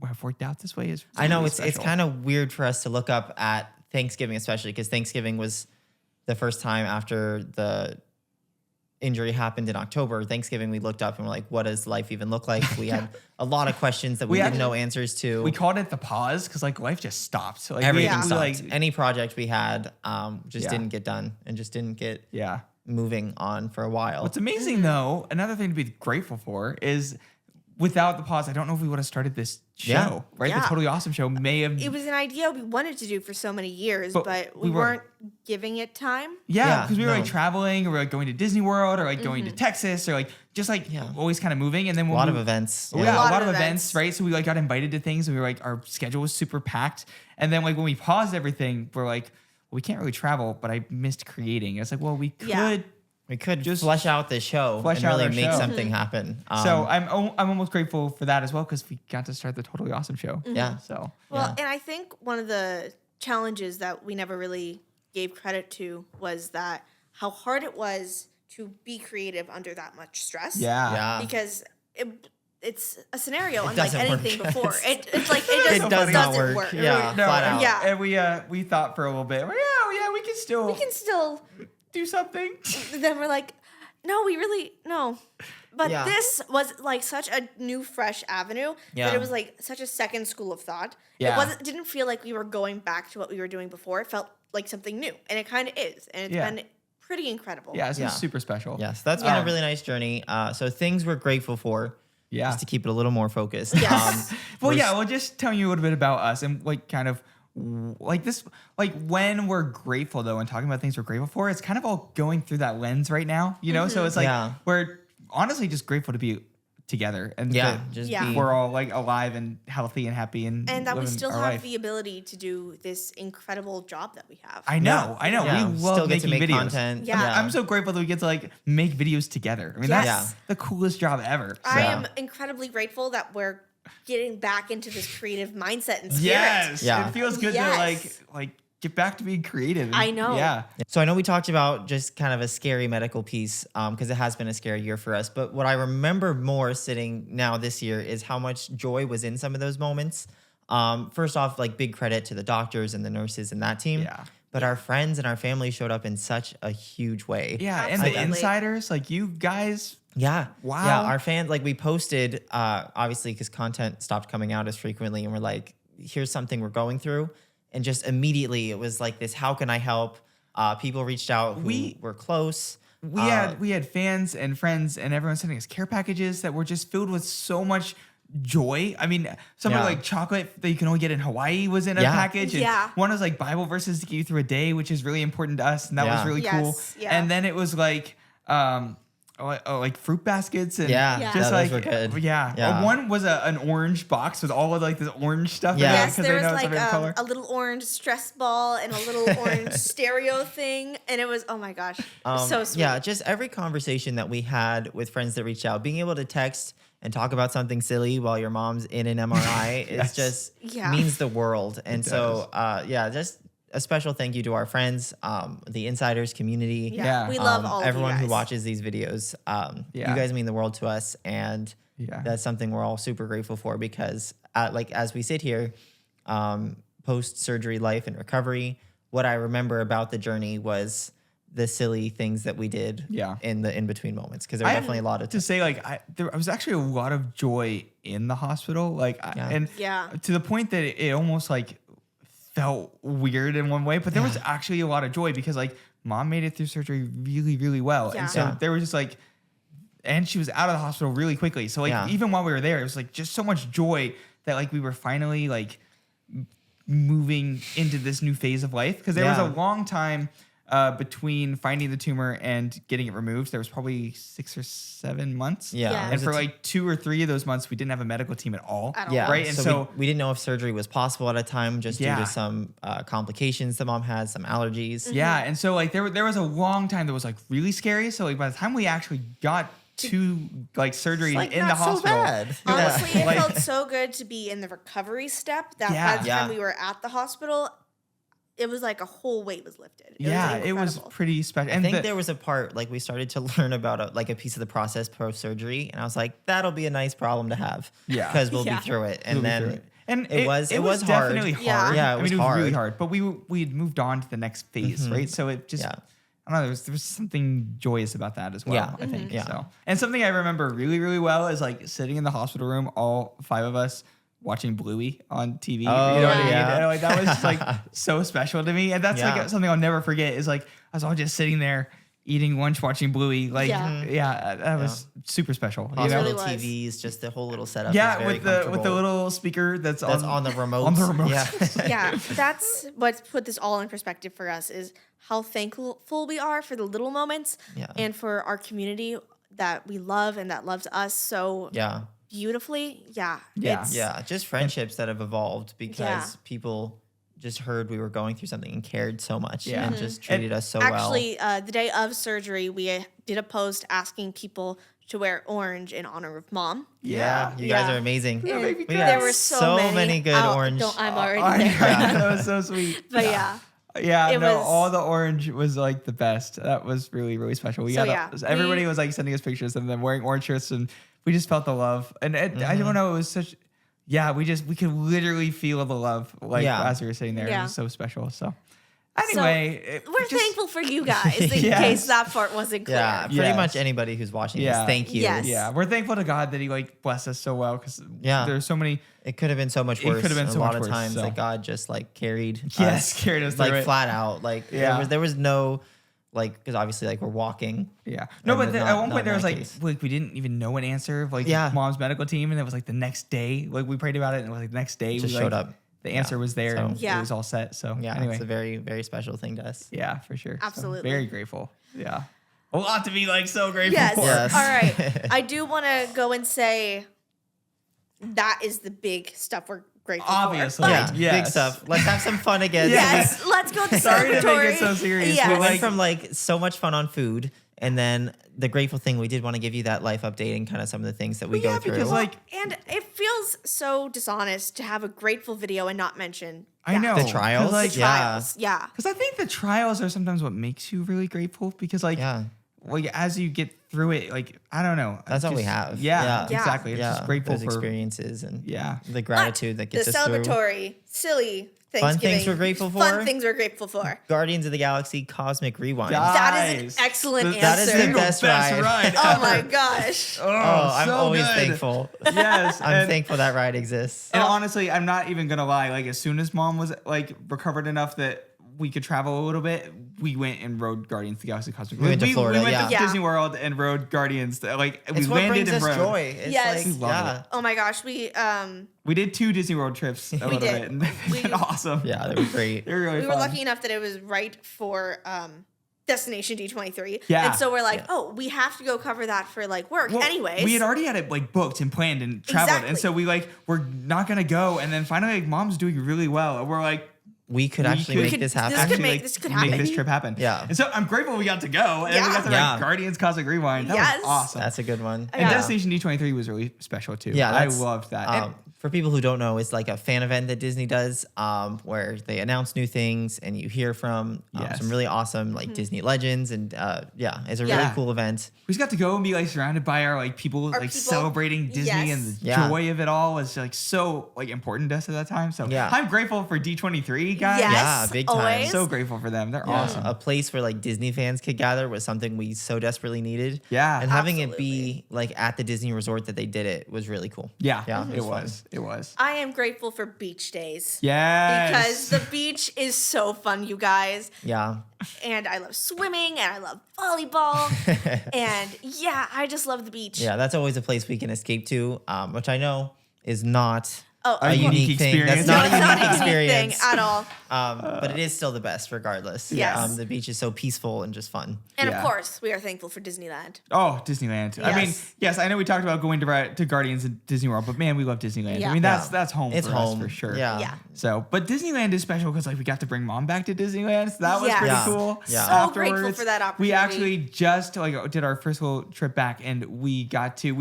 Speaker 1: have worked out this way is.
Speaker 2: I know
Speaker 1: really
Speaker 2: it's
Speaker 1: special.
Speaker 2: kind of weird for us to look up at Thanksgiving, especially because Thanksgiving was the first time after the injury happened in October. Thanksgiving, we looked up and we're like, what does life even look like? We had a lot of questions that we
Speaker 1: We
Speaker 2: didn't
Speaker 1: actually-
Speaker 2: know answers to.
Speaker 1: We called it the pause because like life just stopped. So, like
Speaker 2: Everything
Speaker 3: Yeah.
Speaker 2: stopped.
Speaker 1: like
Speaker 2: Any project we had just
Speaker 1: Yeah.
Speaker 2: didn't get done and just didn't get
Speaker 1: yeah.
Speaker 2: moving on for a while.
Speaker 1: What's amazing though, another thing to be grateful for is without the pause, I don't know if we would have started this show,
Speaker 2: Yeah.
Speaker 1: right?
Speaker 3: Yeah.
Speaker 1: The Totally Awesome show may have.
Speaker 3: It was an idea we wanted to do for so many years,
Speaker 1: But
Speaker 3: but
Speaker 1: we
Speaker 3: we
Speaker 1: weren't.
Speaker 3: weren't giving it time.
Speaker 1: Yeah,
Speaker 2: Yeah,
Speaker 1: because we were like
Speaker 2: no.
Speaker 1: traveling or like going to Disney World or like going to Texas or like just like
Speaker 2: Yeah.
Speaker 1: always kind of moving. And then
Speaker 2: a
Speaker 1: when
Speaker 2: lot
Speaker 1: we,
Speaker 2: of events.
Speaker 1: Yeah,
Speaker 3: A
Speaker 1: a
Speaker 3: lot
Speaker 1: lot
Speaker 3: of
Speaker 1: of events,
Speaker 3: events.
Speaker 1: right? So we like got invited to things and we were like, our schedule was super packed. And then like when we paused everything, we're like, well, we can't really travel, but I missed creating. It's like, well, we could.
Speaker 3: Yeah.
Speaker 2: We could
Speaker 1: Just
Speaker 2: just flesh out the show
Speaker 1: flesh
Speaker 2: and
Speaker 1: out
Speaker 2: really
Speaker 1: our
Speaker 2: make
Speaker 1: show.
Speaker 2: something happen.
Speaker 1: So I'm almost grateful for that as well because we got to start the Totally Awesome show.
Speaker 2: yeah.
Speaker 1: So
Speaker 3: Well, and I think one of the challenges that we never really gave credit to was that how hard it was to be creative under that much stress.
Speaker 1: yeah.
Speaker 2: Yeah.
Speaker 3: Because it's a scenario
Speaker 2: It
Speaker 3: unlike
Speaker 2: doesn't work.
Speaker 3: anything before. It's like it just
Speaker 2: It does not
Speaker 3: doesn't
Speaker 2: work.
Speaker 3: work.
Speaker 2: Yeah.
Speaker 1: No,
Speaker 2: flat out.
Speaker 3: Yeah.
Speaker 1: and we thought for a little bit. Yeah, we can still
Speaker 3: We can still
Speaker 1: do something.
Speaker 3: then we're like, no, we really no. But
Speaker 2: Yeah.
Speaker 3: this was like such a new, fresh avenue
Speaker 2: Yeah.
Speaker 3: that it was like such a second school of thought.
Speaker 1: Yeah.
Speaker 3: It didn't feel like we were going back to what we were doing before. It felt like something new, and it kind of is, and it's
Speaker 1: Yeah.
Speaker 3: been pretty incredible.
Speaker 1: Yeah, it's
Speaker 2: Yeah.
Speaker 1: super special.
Speaker 2: Yes, that's been
Speaker 3: Yeah.
Speaker 2: a really nice journey. So things we're grateful for,
Speaker 1: Yeah.
Speaker 2: just to keep it a little more focused.
Speaker 3: Yes.
Speaker 1: Well,
Speaker 2: we're
Speaker 1: yeah, well, just telling you a little bit about us and like kind of like this, like when we're grateful though and talking about things we're grateful for, it's kind of all going through that lens right now, you know? So it's like
Speaker 2: Yeah.
Speaker 1: we're honestly just grateful to be together and
Speaker 2: Yeah,
Speaker 1: that
Speaker 2: just
Speaker 3: Yeah.
Speaker 2: be
Speaker 1: we're all like alive and healthy and happy and
Speaker 3: And that we
Speaker 1: living
Speaker 3: still
Speaker 1: our
Speaker 3: have
Speaker 1: life.
Speaker 3: the ability to do this incredible job that we have.
Speaker 1: I know.
Speaker 2: Yeah,
Speaker 1: We love
Speaker 2: still get to
Speaker 1: making
Speaker 2: make
Speaker 1: videos.
Speaker 2: content.
Speaker 3: Yeah.
Speaker 1: I'm so grateful that we get to like make videos together. I mean,
Speaker 3: Yes.
Speaker 1: that's the coolest job ever.
Speaker 3: I
Speaker 1: So-
Speaker 3: am incredibly grateful that we're getting back into this creative mindset and spirit.
Speaker 1: Yes.
Speaker 2: Yeah.
Speaker 1: It feels good
Speaker 3: Yes.
Speaker 1: to like get back to being creative. and-
Speaker 3: I know.
Speaker 1: Yeah.
Speaker 2: So I know we talked about just kind of a scary medical piece because it has been a scary year for us. But what I remember more sitting now this year is how much joy was in some of those moments. First off, like big credit to the doctors and the nurses and that team.
Speaker 1: Yeah.
Speaker 2: But our friends and our family showed up in such a huge way.
Speaker 1: Yeah. And the
Speaker 3: Absolutely.
Speaker 1: insiders, like you guys.
Speaker 2: Yeah.
Speaker 1: Wow.
Speaker 2: Yeah. Our fans, like we posted, obviously, because content stopped coming out as frequently. And we're like, here's something we're going through. And just immediately it was like this, how can I help? People reached out who
Speaker 1: We-
Speaker 2: were close.
Speaker 1: We had fans and friends and everyone sending us care packages that were just filled with so much joy. I mean, something
Speaker 2: Yeah.
Speaker 1: like chocolate that you can only get in Hawaii was in a
Speaker 2: Yeah.
Speaker 1: package. And
Speaker 3: Yeah.
Speaker 1: one was like Bible verses to get you through a day, which is really important to us. And that was
Speaker 2: Yeah.
Speaker 1: really
Speaker 3: Yes,
Speaker 1: cool.
Speaker 3: yeah.
Speaker 1: And then it was like, like fruit baskets and
Speaker 2: Yeah.
Speaker 3: Yeah.
Speaker 1: just
Speaker 2: those
Speaker 1: like
Speaker 2: were good.
Speaker 1: yeah.
Speaker 2: Yeah.
Speaker 1: One was an orange box with all of like this orange stuff
Speaker 2: Yeah.
Speaker 1: in it
Speaker 3: Yes,
Speaker 1: because
Speaker 3: there
Speaker 1: they
Speaker 3: was
Speaker 1: know it's
Speaker 3: like
Speaker 1: every color.
Speaker 3: a little orange stress ball and a little orange stereo thing, and it was, oh my gosh, so sweet.
Speaker 2: Yeah, just every conversation that we had with friends that reached out, being able to text and talk about something silly while your mom's in an MRI
Speaker 1: Yes.
Speaker 2: is just
Speaker 3: Yeah.
Speaker 2: means the world. And so, just a special thank you to our friends, the insiders community.
Speaker 3: Yeah,
Speaker 1: Yeah.
Speaker 3: we love all of
Speaker 2: everyone
Speaker 3: you guys.
Speaker 2: who watches these videos.
Speaker 1: Yeah.
Speaker 2: You guys mean the world to us, and
Speaker 1: Yeah.
Speaker 2: that's something we're all super grateful for because, like as we sit here, post surgery life and recovery, what I remember about the journey was the silly things that we did in the in-between moments, because there were definitely a lot of
Speaker 1: to say like there was actually a lot of joy in the hospital, like and to the point that it almost like felt weird in one way, but there was actually a lot of joy because like mom made it through surgery really, really well, and so there was just like, and she was out of the hospital really quickly, so like even while we were there, it was like just so much joy that like we were finally like moving into this new phase of life, because there was a long time between finding the tumor and getting it removed. There was probably 6 or 7 months. And for like 2 or 3 of those months, we didn't have a medical team at all. Right. And so
Speaker 2: we didn't know if surgery was possible at a time, just due to some complications the mom had, some allergies.
Speaker 1: And so like there was a long time that was like really scary. So like by the time we actually got to like surgery
Speaker 2: like
Speaker 1: in the hospital,
Speaker 3: honestly, it felt so good to be in the recovery step that by the time we were at the hospital, it was like a whole weight was lifted.
Speaker 1: It was pretty special.
Speaker 2: And I think there was a part like we started to learn about a piece of the process post surgery, and I was like, that'll be a nice problem to have. Because we'll be through it. And then it was
Speaker 1: definitely hard.
Speaker 2: Yeah, it was hard.
Speaker 1: Really hard. But we had moved on to the next phase, right? So it just I don't know, there was something joyous about that as well, I think. So, and something I remember really, really well is like sitting in the hospital room, all 5 of us watching Bluey on TV.
Speaker 2: Oh,
Speaker 1: you know what I mean? And like that was just like so special to me. And that's like something I'll never forget is like I was all just sitting there eating lunch, watching Bluey. Like, that was super special.
Speaker 2: Hospital
Speaker 3: really was.
Speaker 2: TVs, just the whole little setup.
Speaker 1: Yeah,
Speaker 2: is very
Speaker 1: with the little speaker that's
Speaker 2: on the remote.
Speaker 1: On the remote.
Speaker 3: That's what's put this all in perspective for us, is how thankful we are for the little moments and for our community that we love and that loves us so beautifully.
Speaker 2: Just friendships that have evolved because people just heard we were going through something and cared so much and just treated us so well.
Speaker 3: Actually, the day of surgery, we did a post asking people to wear orange in honor of mom.
Speaker 2: You guys are amazing.
Speaker 3: There were so
Speaker 2: many good orange.
Speaker 3: I'm already there.
Speaker 1: That was so sweet.
Speaker 3: But
Speaker 1: all the orange was like the best. That was really, really special. Everybody was like sending us pictures of them wearing orange shirts, and we just felt the love. And I don't know, it was such. We could literally feel the love as we were sitting there. It was so special. So anyway,
Speaker 3: we're thankful for you guys in case that part wasn't clear.
Speaker 2: Yeah, pretty much anybody who's watching this, thank you.
Speaker 3: Yes.
Speaker 1: Yeah, we're thankful to God that He like blessed us so well, because there's so many.
Speaker 2: It could have been so much worse. It could have been so much worse. A lot of times that God just like carried us
Speaker 1: through
Speaker 2: like flat out. Like there was no. Like, because obviously, like, we're walking.
Speaker 1: No, but at one point there was like we didn't even know an answer of like mom's medical team, and it was like the next day, like we prayed about it, and it was like the next day
Speaker 2: just showed up.
Speaker 1: The answer was there, and it was all set. So anyway,
Speaker 2: it's a very, very special thing to us.
Speaker 1: Yeah, for sure.
Speaker 3: Absolutely,
Speaker 1: so, very grateful. Yeah, a lot to be like so grateful for.
Speaker 2: Yes.
Speaker 3: All right, I do want to go and say that is the big stuff we're grateful
Speaker 1: Obviously,
Speaker 3: for.
Speaker 2: Big stuff. Let's have some fun again.
Speaker 3: Yes, let's go to
Speaker 1: Sorry
Speaker 3: celebratory.
Speaker 1: to make it so serious.
Speaker 3: Yes.
Speaker 2: We went from like so much fun on food, and then the grateful thing, we did want to give you that life update and kind of some of the things that we go through.
Speaker 1: Because
Speaker 3: and it feels so dishonest to have a grateful video and not mention
Speaker 1: I know
Speaker 2: the trials.
Speaker 1: Like,
Speaker 3: trials.
Speaker 1: Because I think the trials are sometimes what makes you really grateful, because like as you get through it, like I don't know,
Speaker 2: that's all we have.
Speaker 1: Exactly. It's just grateful
Speaker 2: for experiences and the gratitude that gets
Speaker 3: us
Speaker 2: through.
Speaker 3: The celebratory, silly
Speaker 2: fun things we're grateful for.
Speaker 3: Fun things we're grateful for.
Speaker 2: Guardians of the Galaxy Cosmic Rewind.
Speaker 3: That is an excellent answer.
Speaker 2: That is the best ride.
Speaker 3: Oh my gosh.
Speaker 2: I'm
Speaker 1: so
Speaker 2: always
Speaker 1: good.
Speaker 2: thankful.
Speaker 1: Yes.
Speaker 2: I'm thankful that ride exists.
Speaker 1: And honestly, I'm not even gonna lie. Like as soon as mom was like recovered enough that we could travel a little bit, we went and rode Guardians of the Galaxy Cosmic.
Speaker 2: We went to Florida.
Speaker 1: We went to Disney World and rode Guardians. Like
Speaker 2: it's
Speaker 1: we
Speaker 2: what
Speaker 1: landed
Speaker 2: brings
Speaker 1: and
Speaker 2: us
Speaker 1: rode.
Speaker 2: Joy. It's
Speaker 3: yes.
Speaker 2: like,
Speaker 1: we love it.
Speaker 3: Oh my gosh,
Speaker 1: we did 2 Disney World trips a little bit, and they've been awesome.
Speaker 2: Yeah, they were great.
Speaker 1: They were really
Speaker 3: fun.
Speaker 1: fun.
Speaker 3: We were lucky enough that it was right for Destination D23.
Speaker 1: Yeah.
Speaker 3: And so we're like, we have to go cover that for like work anyways.
Speaker 1: We had already had it like booked and planned and traveled.
Speaker 3: Exactly.
Speaker 1: And so we're not going to go. And then finally like mom's doing really well. And we're like,
Speaker 2: we could actually make this happen.
Speaker 3: This could happen.
Speaker 1: Make this trip happen.
Speaker 2: Yeah.
Speaker 1: And so I'm grateful we got to go. And we got to ride Guardians Cosmic Rewind. That was awesome.
Speaker 2: That's a good one.
Speaker 1: And Destination D23 was really special too.
Speaker 2: Yeah.
Speaker 1: I loved that.
Speaker 2: For people who don't know, it's like a fan event that Disney does, where they announce new things and you hear from some really awesome like Disney legends, and it's a really cool event.
Speaker 1: We just got to go and be like surrounded by our people celebrating Disney, and the joy of it all was like so like important to us at that time. So I'm grateful for D23 guys.
Speaker 3: Yes,
Speaker 2: big time.
Speaker 3: always.
Speaker 1: So grateful for them. They're awesome.
Speaker 2: A place where like Disney fans could gather was something we so desperately needed.
Speaker 1: Yeah,
Speaker 2: and having it be like at the Disney resort that they did it was really cool.
Speaker 1: Yeah,
Speaker 2: it
Speaker 1: was. It was.
Speaker 3: I am grateful for beach days.
Speaker 1: Yes.
Speaker 3: Because the beach is so fun, you guys.
Speaker 2: Yeah.
Speaker 3: And I love swimming and I love volleyball. And I just love the beach.
Speaker 2: Yeah, that's always a place we can escape to, which I know is not
Speaker 1: a unique
Speaker 2: thing.
Speaker 1: experience.
Speaker 2: That's not
Speaker 3: it's
Speaker 2: a
Speaker 3: not
Speaker 2: unique
Speaker 3: a unique
Speaker 2: experience
Speaker 3: thing at all.
Speaker 2: But it is still the best regardless.
Speaker 3: Yes.
Speaker 2: The beach is so peaceful and just fun.
Speaker 3: And of course, we are thankful for Disneyland.
Speaker 1: Oh, Disneyland.
Speaker 3: Yes.
Speaker 1: I mean, yes, I know we talked about going to Guardians and Disney World, but man, we love Disneyland.
Speaker 3: Yeah.
Speaker 1: I mean, that's home
Speaker 2: It's
Speaker 1: for
Speaker 2: home.
Speaker 1: us for sure.
Speaker 2: Yeah.
Speaker 1: So, but Disneyland is special because like we got to bring mom back to Disneyland. So that was
Speaker 3: Yes.
Speaker 1: pretty
Speaker 2: Yeah.
Speaker 1: cool.
Speaker 2: Yeah.
Speaker 3: So grateful for that opportunity.
Speaker 1: We actually just like did our first little trip back, and we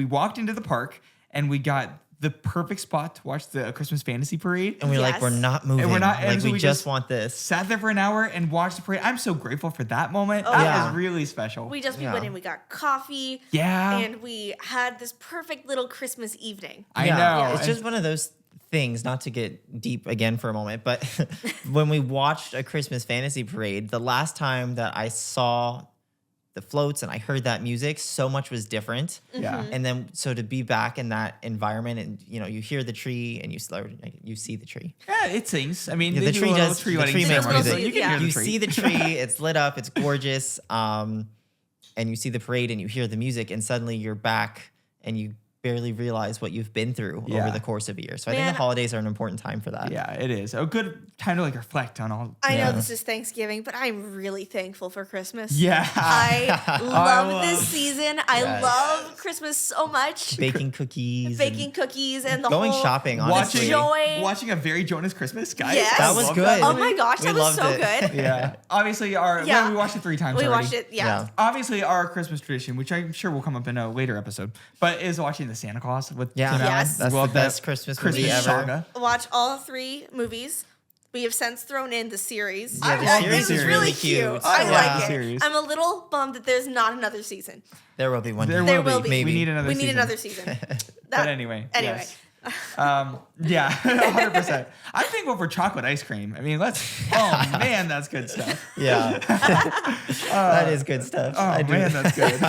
Speaker 1: walked into the park and we got the perfect spot to watch the Christmas Fantasy Parade.
Speaker 2: And we're like, we're not moving.
Speaker 1: And we're not,
Speaker 2: like,
Speaker 1: so
Speaker 2: we just want this.
Speaker 1: Sat there for an hour and watched the parade. I'm so grateful for that moment.
Speaker 3: Oh,
Speaker 1: That was really special.
Speaker 3: We went in, we got coffee.
Speaker 1: Yeah.
Speaker 3: And we had this perfect little Christmas evening.
Speaker 1: I know.
Speaker 2: It's just one of those things, not to get deep again for a moment, but when we watched a Christmas Fantasy Parade, the last time that I saw the floats and I heard that music, so much was different.
Speaker 1: Yeah.
Speaker 2: And then so to be back in that environment, and you hear the tree and you see the tree.
Speaker 1: Yeah, it sings. I mean,
Speaker 2: The tree does.
Speaker 1: tree
Speaker 2: The tree makes
Speaker 1: ceremony,
Speaker 2: music.
Speaker 1: so you can hear the
Speaker 2: You
Speaker 1: tree.
Speaker 2: see the tree. It's lit up. It's gorgeous. And you see the parade and you hear the music, and suddenly you're back and you barely realize what you've been through over the course of a year. So I think the holidays are an important time for that.
Speaker 1: Yeah, it is a good time to like reflect on all.
Speaker 3: I know this is Thanksgiving, but I'm really thankful for Christmas.
Speaker 1: Yeah.
Speaker 3: I love this season. I love Christmas so much.
Speaker 2: Baking cookies.
Speaker 3: Baking cookies and the
Speaker 2: going
Speaker 3: whole
Speaker 2: shopping, honestly.
Speaker 1: Watching a very Jonas Christmas, guys.
Speaker 3: Yes.
Speaker 2: That was
Speaker 1: Love
Speaker 2: good.
Speaker 1: that
Speaker 3: Oh
Speaker 1: movie.
Speaker 3: my gosh, that
Speaker 2: We
Speaker 3: was so
Speaker 2: loved it.
Speaker 3: good.
Speaker 1: Yeah. Obviously, we watched it 3 times
Speaker 3: We
Speaker 1: already.
Speaker 3: watched it,
Speaker 2: Yeah.
Speaker 1: Obviously, our Christmas tradition, which I'm sure will come up in a later episode, but is watching the Santa Claus with
Speaker 2: Yeah.
Speaker 1: Tim Allen.
Speaker 3: Yes.
Speaker 2: That's
Speaker 1: Love
Speaker 2: the
Speaker 1: that
Speaker 2: best Christmas movie ever.
Speaker 1: saga.
Speaker 3: Watch all 3 movies. We have since thrown in the series.
Speaker 2: Yeah, the series
Speaker 3: this
Speaker 2: is
Speaker 3: is
Speaker 2: really cute.
Speaker 3: I
Speaker 1: I
Speaker 3: like
Speaker 1: love the
Speaker 3: it.
Speaker 1: series.
Speaker 3: I'm a little bummed that there's not another season.
Speaker 2: There will be one.
Speaker 1: There
Speaker 2: day.
Speaker 3: will be.
Speaker 1: We
Speaker 2: Maybe.
Speaker 1: need another
Speaker 3: We
Speaker 1: season.
Speaker 3: need another season.
Speaker 1: But anyway.
Speaker 3: Anyway.
Speaker 1: Yes. Yeah, 100%. I'm thankful for chocolate ice cream. I mean, oh man, that's good stuff.
Speaker 2: Yeah. That is good stuff.
Speaker 1: Oh man, that's good.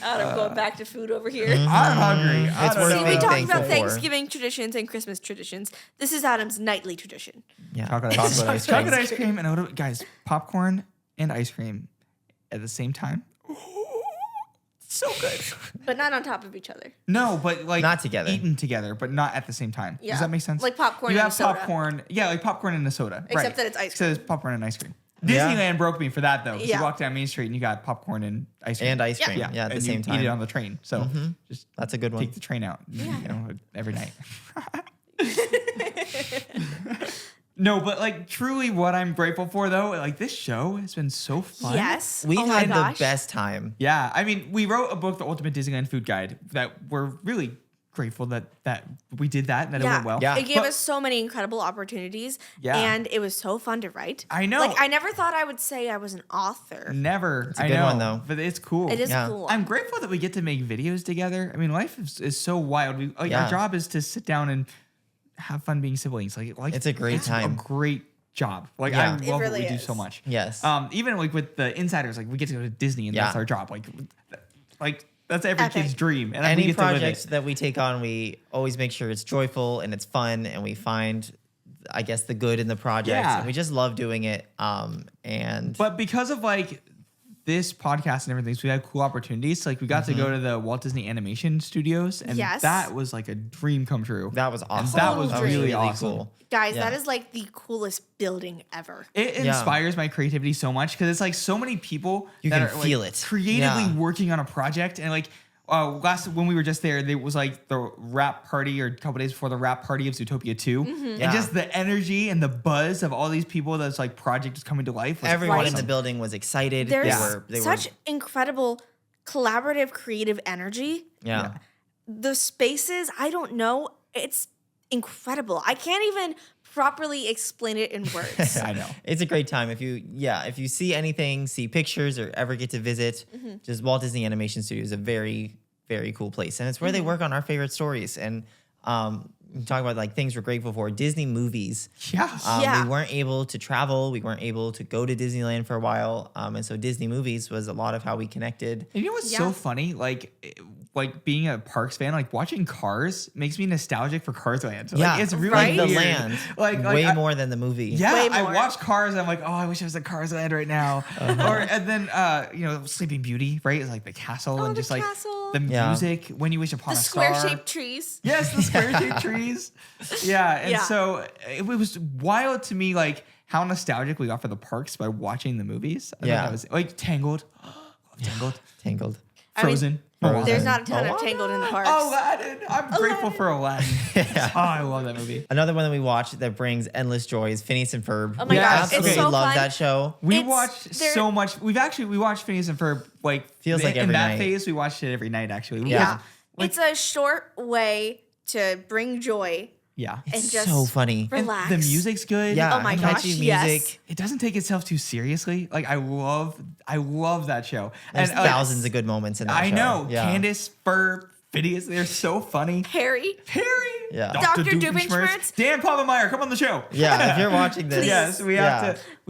Speaker 3: I'm going back to food over here.
Speaker 1: I'm hungry. I
Speaker 2: It's
Speaker 1: don't
Speaker 2: worth
Speaker 1: know.
Speaker 3: See, we
Speaker 2: being
Speaker 3: talked
Speaker 2: thankful
Speaker 3: about
Speaker 2: for.
Speaker 3: Thanksgiving traditions and Christmas traditions. This is Adam's nightly tradition.
Speaker 2: Yeah.
Speaker 1: Chocolate ice cream.
Speaker 2: ice cream.
Speaker 1: Chocolate ice cream and guys, popcorn and ice cream at the same time. So good.
Speaker 3: But not on top of each other.
Speaker 1: No, but like
Speaker 2: Not together.
Speaker 1: eaten together, but not at the same time.
Speaker 3: Yeah.
Speaker 1: Does that make sense?
Speaker 3: Like popcorn
Speaker 1: You
Speaker 3: and
Speaker 1: have
Speaker 3: a soda.
Speaker 1: popcorn. Yeah, like popcorn and a soda.
Speaker 3: Except
Speaker 1: right.
Speaker 3: that it's ice
Speaker 1: Except it's popcorn and ice cream.
Speaker 2: Yeah.
Speaker 1: Disneyland broke me for that though. 'Cause
Speaker 3: Yeah.
Speaker 1: You walk down Main Street and you got popcorn and ice cream.
Speaker 2: And ice cream.
Speaker 3: Yeah.
Speaker 2: Yeah, at the
Speaker 1: and
Speaker 2: same
Speaker 1: you
Speaker 2: time.
Speaker 1: eat it on the train. So just
Speaker 2: That's a good one.
Speaker 1: take the train out, every night. No, but like truly what I'm grateful for though, like this show has been so fun.
Speaker 3: Yes.
Speaker 2: We've
Speaker 3: oh my
Speaker 2: had
Speaker 3: gosh.
Speaker 2: the best time.
Speaker 1: Yeah. I mean, we wrote a book, The Ultimate Disneyland Food Guide, that we're really grateful that we did that and that it went well.
Speaker 2: Yeah.
Speaker 3: It gave
Speaker 1: But-
Speaker 3: us so many incredible opportunities.
Speaker 1: Yeah.
Speaker 3: And it was so fun to write.
Speaker 1: I know.
Speaker 3: Like, I never thought I would say I was an author.
Speaker 1: Never.
Speaker 2: It's a
Speaker 1: I
Speaker 2: good
Speaker 1: know,
Speaker 2: one, though.
Speaker 1: But it's cool.
Speaker 3: It is
Speaker 2: Yeah.
Speaker 3: cool.
Speaker 1: I'm grateful that we get to make videos together. I mean, life is so wild. Our job is to sit down and have fun being siblings. Like
Speaker 2: It's a great time.
Speaker 1: A great job. Like
Speaker 2: Yeah.
Speaker 1: I
Speaker 3: It
Speaker 1: love
Speaker 3: really
Speaker 1: what we do
Speaker 3: is.
Speaker 1: so much.
Speaker 2: Yes.
Speaker 1: Even like with the insiders, like we get to go to Disney and
Speaker 2: Yeah.
Speaker 1: that's our job. Like that's every
Speaker 3: Epic.
Speaker 1: kid's dream. And we
Speaker 2: Any
Speaker 1: get to live
Speaker 2: project
Speaker 1: it.
Speaker 2: that we take on, we always make sure it's joyful and it's fun, and we find, I guess, the good in the project.
Speaker 1: Yeah.
Speaker 2: And we just love doing it. And
Speaker 1: But because of like this podcast and everything, so we had cool opportunities. Like we got to go to the Walt Disney Animation Studios, and
Speaker 3: Yes.
Speaker 1: that was like a dream come true.
Speaker 2: that was awesome.
Speaker 1: And that was
Speaker 3: Total
Speaker 1: really
Speaker 3: dream.
Speaker 1: awesome.
Speaker 2: cool.
Speaker 3: Guys,
Speaker 2: Yeah.
Speaker 3: that is like the coolest building ever.
Speaker 1: It
Speaker 2: Yeah.
Speaker 1: inspires my creativity so much because it's like so many people
Speaker 2: You
Speaker 1: that
Speaker 2: can
Speaker 1: are
Speaker 2: feel
Speaker 1: like
Speaker 2: it.
Speaker 1: creatively
Speaker 2: Yeah.
Speaker 1: working on a project. And like when we were just there was like the wrap party, or a couple days before the wrap party of Zootopia 2. And
Speaker 2: Yeah.
Speaker 1: just the energy and the buzz of all these people that's like project is coming to life. Was
Speaker 2: Everyone in
Speaker 1: awesome.
Speaker 2: the building was excited.
Speaker 3: There's
Speaker 2: They
Speaker 3: such
Speaker 2: were,
Speaker 3: incredible collaborative creative energy.
Speaker 2: yeah.
Speaker 3: The spaces, I don't know It's incredible. I can't even properly explain it in words.
Speaker 1: I know.
Speaker 2: It's a great time. If you see anything, see pictures, or ever get to visit, just Walt Disney Animation Studio is a very, very cool place. And it's where they work on our favorite stories. And talk about like things we're grateful for. Disney movies.
Speaker 1: Yeah.
Speaker 2: We weren't able to travel. We weren't able to go to Disneyland for a while. And so Disney movies was a lot of how we connected.
Speaker 1: And you know what's so funny? Like being a Parks fan, like watching Cars makes me nostalgic for Cars Land. So,
Speaker 2: Yeah,
Speaker 1: like, it's really
Speaker 3: right?
Speaker 2: The
Speaker 1: weird.
Speaker 2: land,
Speaker 1: Way
Speaker 2: more than the movie.
Speaker 1: Yeah,
Speaker 3: Way
Speaker 1: I
Speaker 3: more.
Speaker 1: watch Cars and I'm like, oh, I wish I was at Cars Land right now. And then Sleeping Beauty, right? It's like the castle
Speaker 3: Oh,
Speaker 1: and
Speaker 3: the
Speaker 1: just like
Speaker 3: castle.
Speaker 1: the music. When You Wish Upon
Speaker 3: The
Speaker 1: a Star.
Speaker 3: square-shaped trees.
Speaker 1: Yes, the square-shaped trees. Yeah, and so it was wild to me, like how nostalgic we got for the parks by watching the movies. I thought that was like Tangled. Love Tangled. Frozen.
Speaker 3: There's not a ton of Tangled in the parks.
Speaker 1: Aladdin. I'm grateful for Aladdin. Oh, I love that movie.
Speaker 2: Another one that we watched that brings endless joy is Phineas and Ferb.
Speaker 3: Oh my gosh, it's
Speaker 2: absolutely
Speaker 3: so
Speaker 2: love
Speaker 3: fun.
Speaker 2: that show.
Speaker 1: We
Speaker 3: It's-
Speaker 1: watched
Speaker 3: there-
Speaker 1: so much. We watched Phineas and Ferb like
Speaker 2: Feels like
Speaker 1: in
Speaker 2: every
Speaker 1: that
Speaker 2: night.
Speaker 1: phase. We watched it every night actually.
Speaker 2: Yeah.
Speaker 3: It's a short way to bring joy
Speaker 1: Yeah.
Speaker 3: and
Speaker 2: It's
Speaker 3: just
Speaker 2: so funny.
Speaker 3: relax.
Speaker 1: The music's good.
Speaker 2: Yeah,
Speaker 3: Oh my
Speaker 2: catchy
Speaker 3: gosh,
Speaker 2: music.
Speaker 3: yes.
Speaker 1: It doesn't take itself too seriously. Like I love that show.
Speaker 2: There's
Speaker 1: and
Speaker 2: thousands of good moments in that
Speaker 1: I
Speaker 2: show.
Speaker 1: know.
Speaker 2: Yeah.
Speaker 1: Candace, Ferb, Phineas, they're so funny.
Speaker 3: Harry.
Speaker 1: Harry.
Speaker 2: Yeah.
Speaker 3: Dr. Doofenshmirtz.
Speaker 1: Dan Povenmire, come on the show.
Speaker 2: Yeah, if you're watching this.
Speaker 1: Yes, we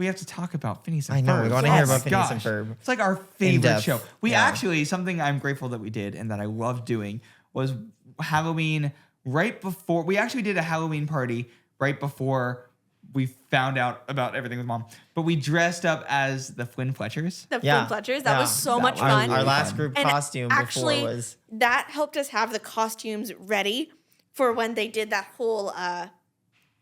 Speaker 1: have to talk about Phineas and
Speaker 2: I know,
Speaker 1: Ferb.
Speaker 2: we wanna
Speaker 3: hear about
Speaker 2: Phineas and Ferb.
Speaker 1: It's like our favorite
Speaker 2: depth.
Speaker 1: show. We
Speaker 2: Yeah.
Speaker 1: actually, something I'm grateful that we did and that I loved doing was Halloween right before, we actually did a Halloween party right before we found out about everything with Mom. But we dressed up as the Flynn Fletchers.
Speaker 3: The
Speaker 2: Yeah.
Speaker 3: Flynn Fletchers. That
Speaker 2: Yeah.
Speaker 3: was so
Speaker 1: That
Speaker 3: much
Speaker 1: was
Speaker 3: fun.
Speaker 2: Our
Speaker 1: really
Speaker 2: last
Speaker 1: fun.
Speaker 2: group
Speaker 3: And
Speaker 2: costume
Speaker 3: actually,
Speaker 2: before was
Speaker 3: that helped us have the costumes ready for when they did that whole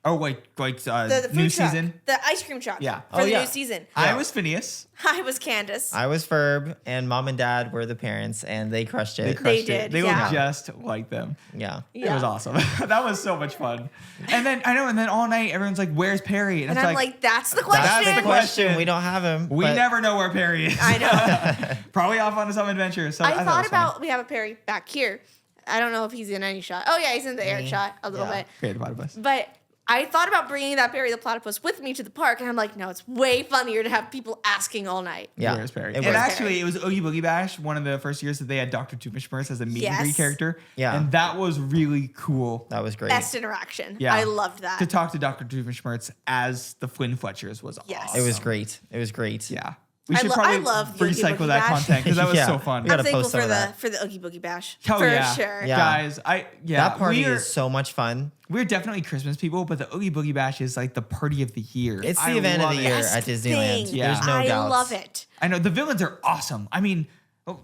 Speaker 1: Oh,
Speaker 3: the
Speaker 1: new
Speaker 3: food truck,
Speaker 1: season.
Speaker 3: the ice cream truck.
Speaker 1: Yeah.
Speaker 3: For
Speaker 2: Oh,
Speaker 3: the
Speaker 2: yeah.
Speaker 3: new season.
Speaker 1: I was Phineas.
Speaker 3: I was Candace.
Speaker 2: I was Ferb, and Mom and Dad were the parents, and they crushed it.
Speaker 1: They crushed it.
Speaker 3: did,
Speaker 1: They
Speaker 3: yeah.
Speaker 1: look just like them.
Speaker 2: Yeah.
Speaker 1: It was awesome. That was so much fun. And then all night everyone's like, "Where's Perry?"
Speaker 3: and
Speaker 1: it's
Speaker 3: I'm like, that's the question.
Speaker 2: That's the
Speaker 1: question.
Speaker 2: question. We don't have him.
Speaker 1: We
Speaker 2: but
Speaker 1: never know where Perry is.
Speaker 3: I know.
Speaker 1: Probably off on some adventure. So
Speaker 3: I
Speaker 1: thought it
Speaker 3: thought
Speaker 1: was funny.
Speaker 3: about, we have a Perry back here. I don't know if he's in any shot. Oh, yeah, he's in the air shot a little bit.
Speaker 1: Perry the Platypus.
Speaker 3: But I thought about bringing that Perry the Platypus with me to the park, and I'm like, no, it's way funnier to have people asking all night.
Speaker 2: Yeah.
Speaker 1: Where's Perry?
Speaker 2: It
Speaker 1: And
Speaker 2: was.
Speaker 1: actually, it was Oogie Boogie Bash, one of the first years that they had Dr. Doofenshmirtz as a meet and greet
Speaker 3: Yes.
Speaker 1: character.
Speaker 2: Yeah.
Speaker 1: And that was really cool.
Speaker 2: That was great.
Speaker 3: Best interaction.
Speaker 1: Yeah.
Speaker 3: I loved that.
Speaker 1: To talk to Dr. Doofenshmirtz as the Flynn Fletchers was
Speaker 3: Yes.
Speaker 1: awesome.
Speaker 2: It was great. It was great.
Speaker 1: Yeah. We
Speaker 3: I
Speaker 1: should
Speaker 3: lo-
Speaker 1: probably
Speaker 3: I love the Oogie
Speaker 1: recycle
Speaker 3: Boogie
Speaker 1: that
Speaker 3: Bash.
Speaker 1: content because that was
Speaker 2: Yeah.
Speaker 1: so fun.
Speaker 2: We gotta
Speaker 3: I'm thankful
Speaker 2: post some
Speaker 3: for
Speaker 2: of
Speaker 3: the
Speaker 2: that.
Speaker 3: for the Oogie Boogie Bash.
Speaker 1: Hell
Speaker 3: for
Speaker 1: yeah.
Speaker 3: sure.
Speaker 2: Yeah.
Speaker 1: Guys,
Speaker 2: That party is so much fun.
Speaker 1: We're definitely Christmas people, but the Oogie Boogie Bash is like the party of the year.
Speaker 2: It's the
Speaker 1: I
Speaker 2: event of
Speaker 1: love
Speaker 2: the
Speaker 1: it.
Speaker 2: year
Speaker 3: Best
Speaker 2: at Disneyland.
Speaker 3: thing.
Speaker 1: Yeah.
Speaker 2: There's no
Speaker 3: I
Speaker 2: doubts.
Speaker 3: love it.
Speaker 1: I know the villains are awesome. I mean,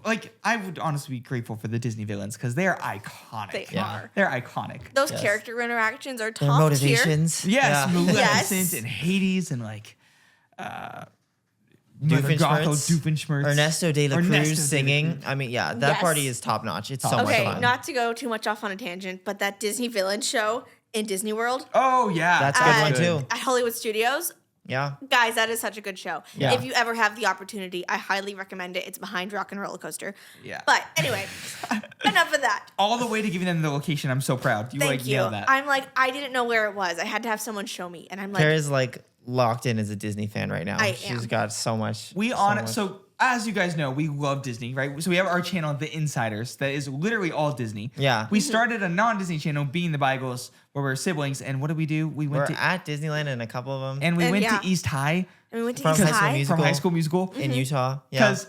Speaker 1: like I would honestly be grateful for the Disney villains because they are iconic.
Speaker 3: They
Speaker 2: Yeah.
Speaker 3: are.
Speaker 1: They're iconic.
Speaker 3: Those
Speaker 2: Yes.
Speaker 3: character interactions are
Speaker 2: Their
Speaker 3: top tier.
Speaker 2: motivations.
Speaker 1: Yes,
Speaker 2: Yeah.
Speaker 1: Maleficent
Speaker 3: Yes.
Speaker 1: and Hades and like Mother Gothel, Doofenshmirtz.
Speaker 2: Ernesto de la
Speaker 1: Ernesto de
Speaker 2: Cruz
Speaker 1: la
Speaker 2: singing.
Speaker 1: Cruz.
Speaker 2: I mean, yeah, that
Speaker 3: Yes.
Speaker 2: party is top notch. It's so much
Speaker 3: Okay,
Speaker 2: fun.
Speaker 3: not to go too much off on a tangent, but that Disney villain show in Disney World
Speaker 1: Oh yeah,
Speaker 2: That's a good one too.
Speaker 3: at Hollywood Studios,
Speaker 2: Yeah.
Speaker 3: guys, that is such a good show.
Speaker 2: Yeah.
Speaker 3: If you ever have the opportunity, I highly recommend it. It's behind Rock and Roller Coaster.
Speaker 1: Yeah.
Speaker 3: But anyway, enough of that.
Speaker 1: All the way to giving them the location. I'm so proud. You
Speaker 3: Thank
Speaker 1: like
Speaker 3: you.
Speaker 1: nailed that.
Speaker 3: I'm like, I didn't know where it was. I had to have someone show me, and I'm like,
Speaker 2: Kara's like locked in as a Disney fan right now.
Speaker 3: I
Speaker 2: She's
Speaker 3: am.
Speaker 2: got so much.
Speaker 1: So as you guys know, we love Disney, right? So we have our channel, The Insiders, that is literally all Disney.
Speaker 2: Yeah.
Speaker 1: We started a non-Disney channel, Being the Beagles, where we're siblings. And what did we do? We
Speaker 2: We're
Speaker 1: went to
Speaker 2: at Disneyland in a couple of them
Speaker 1: and we
Speaker 3: And
Speaker 1: went
Speaker 3: yeah.
Speaker 1: to East High
Speaker 3: and we went to
Speaker 2: From
Speaker 3: East
Speaker 2: High School
Speaker 3: High.
Speaker 2: Musical.
Speaker 1: from High School Musical
Speaker 2: in Utah. Yeah.
Speaker 1: because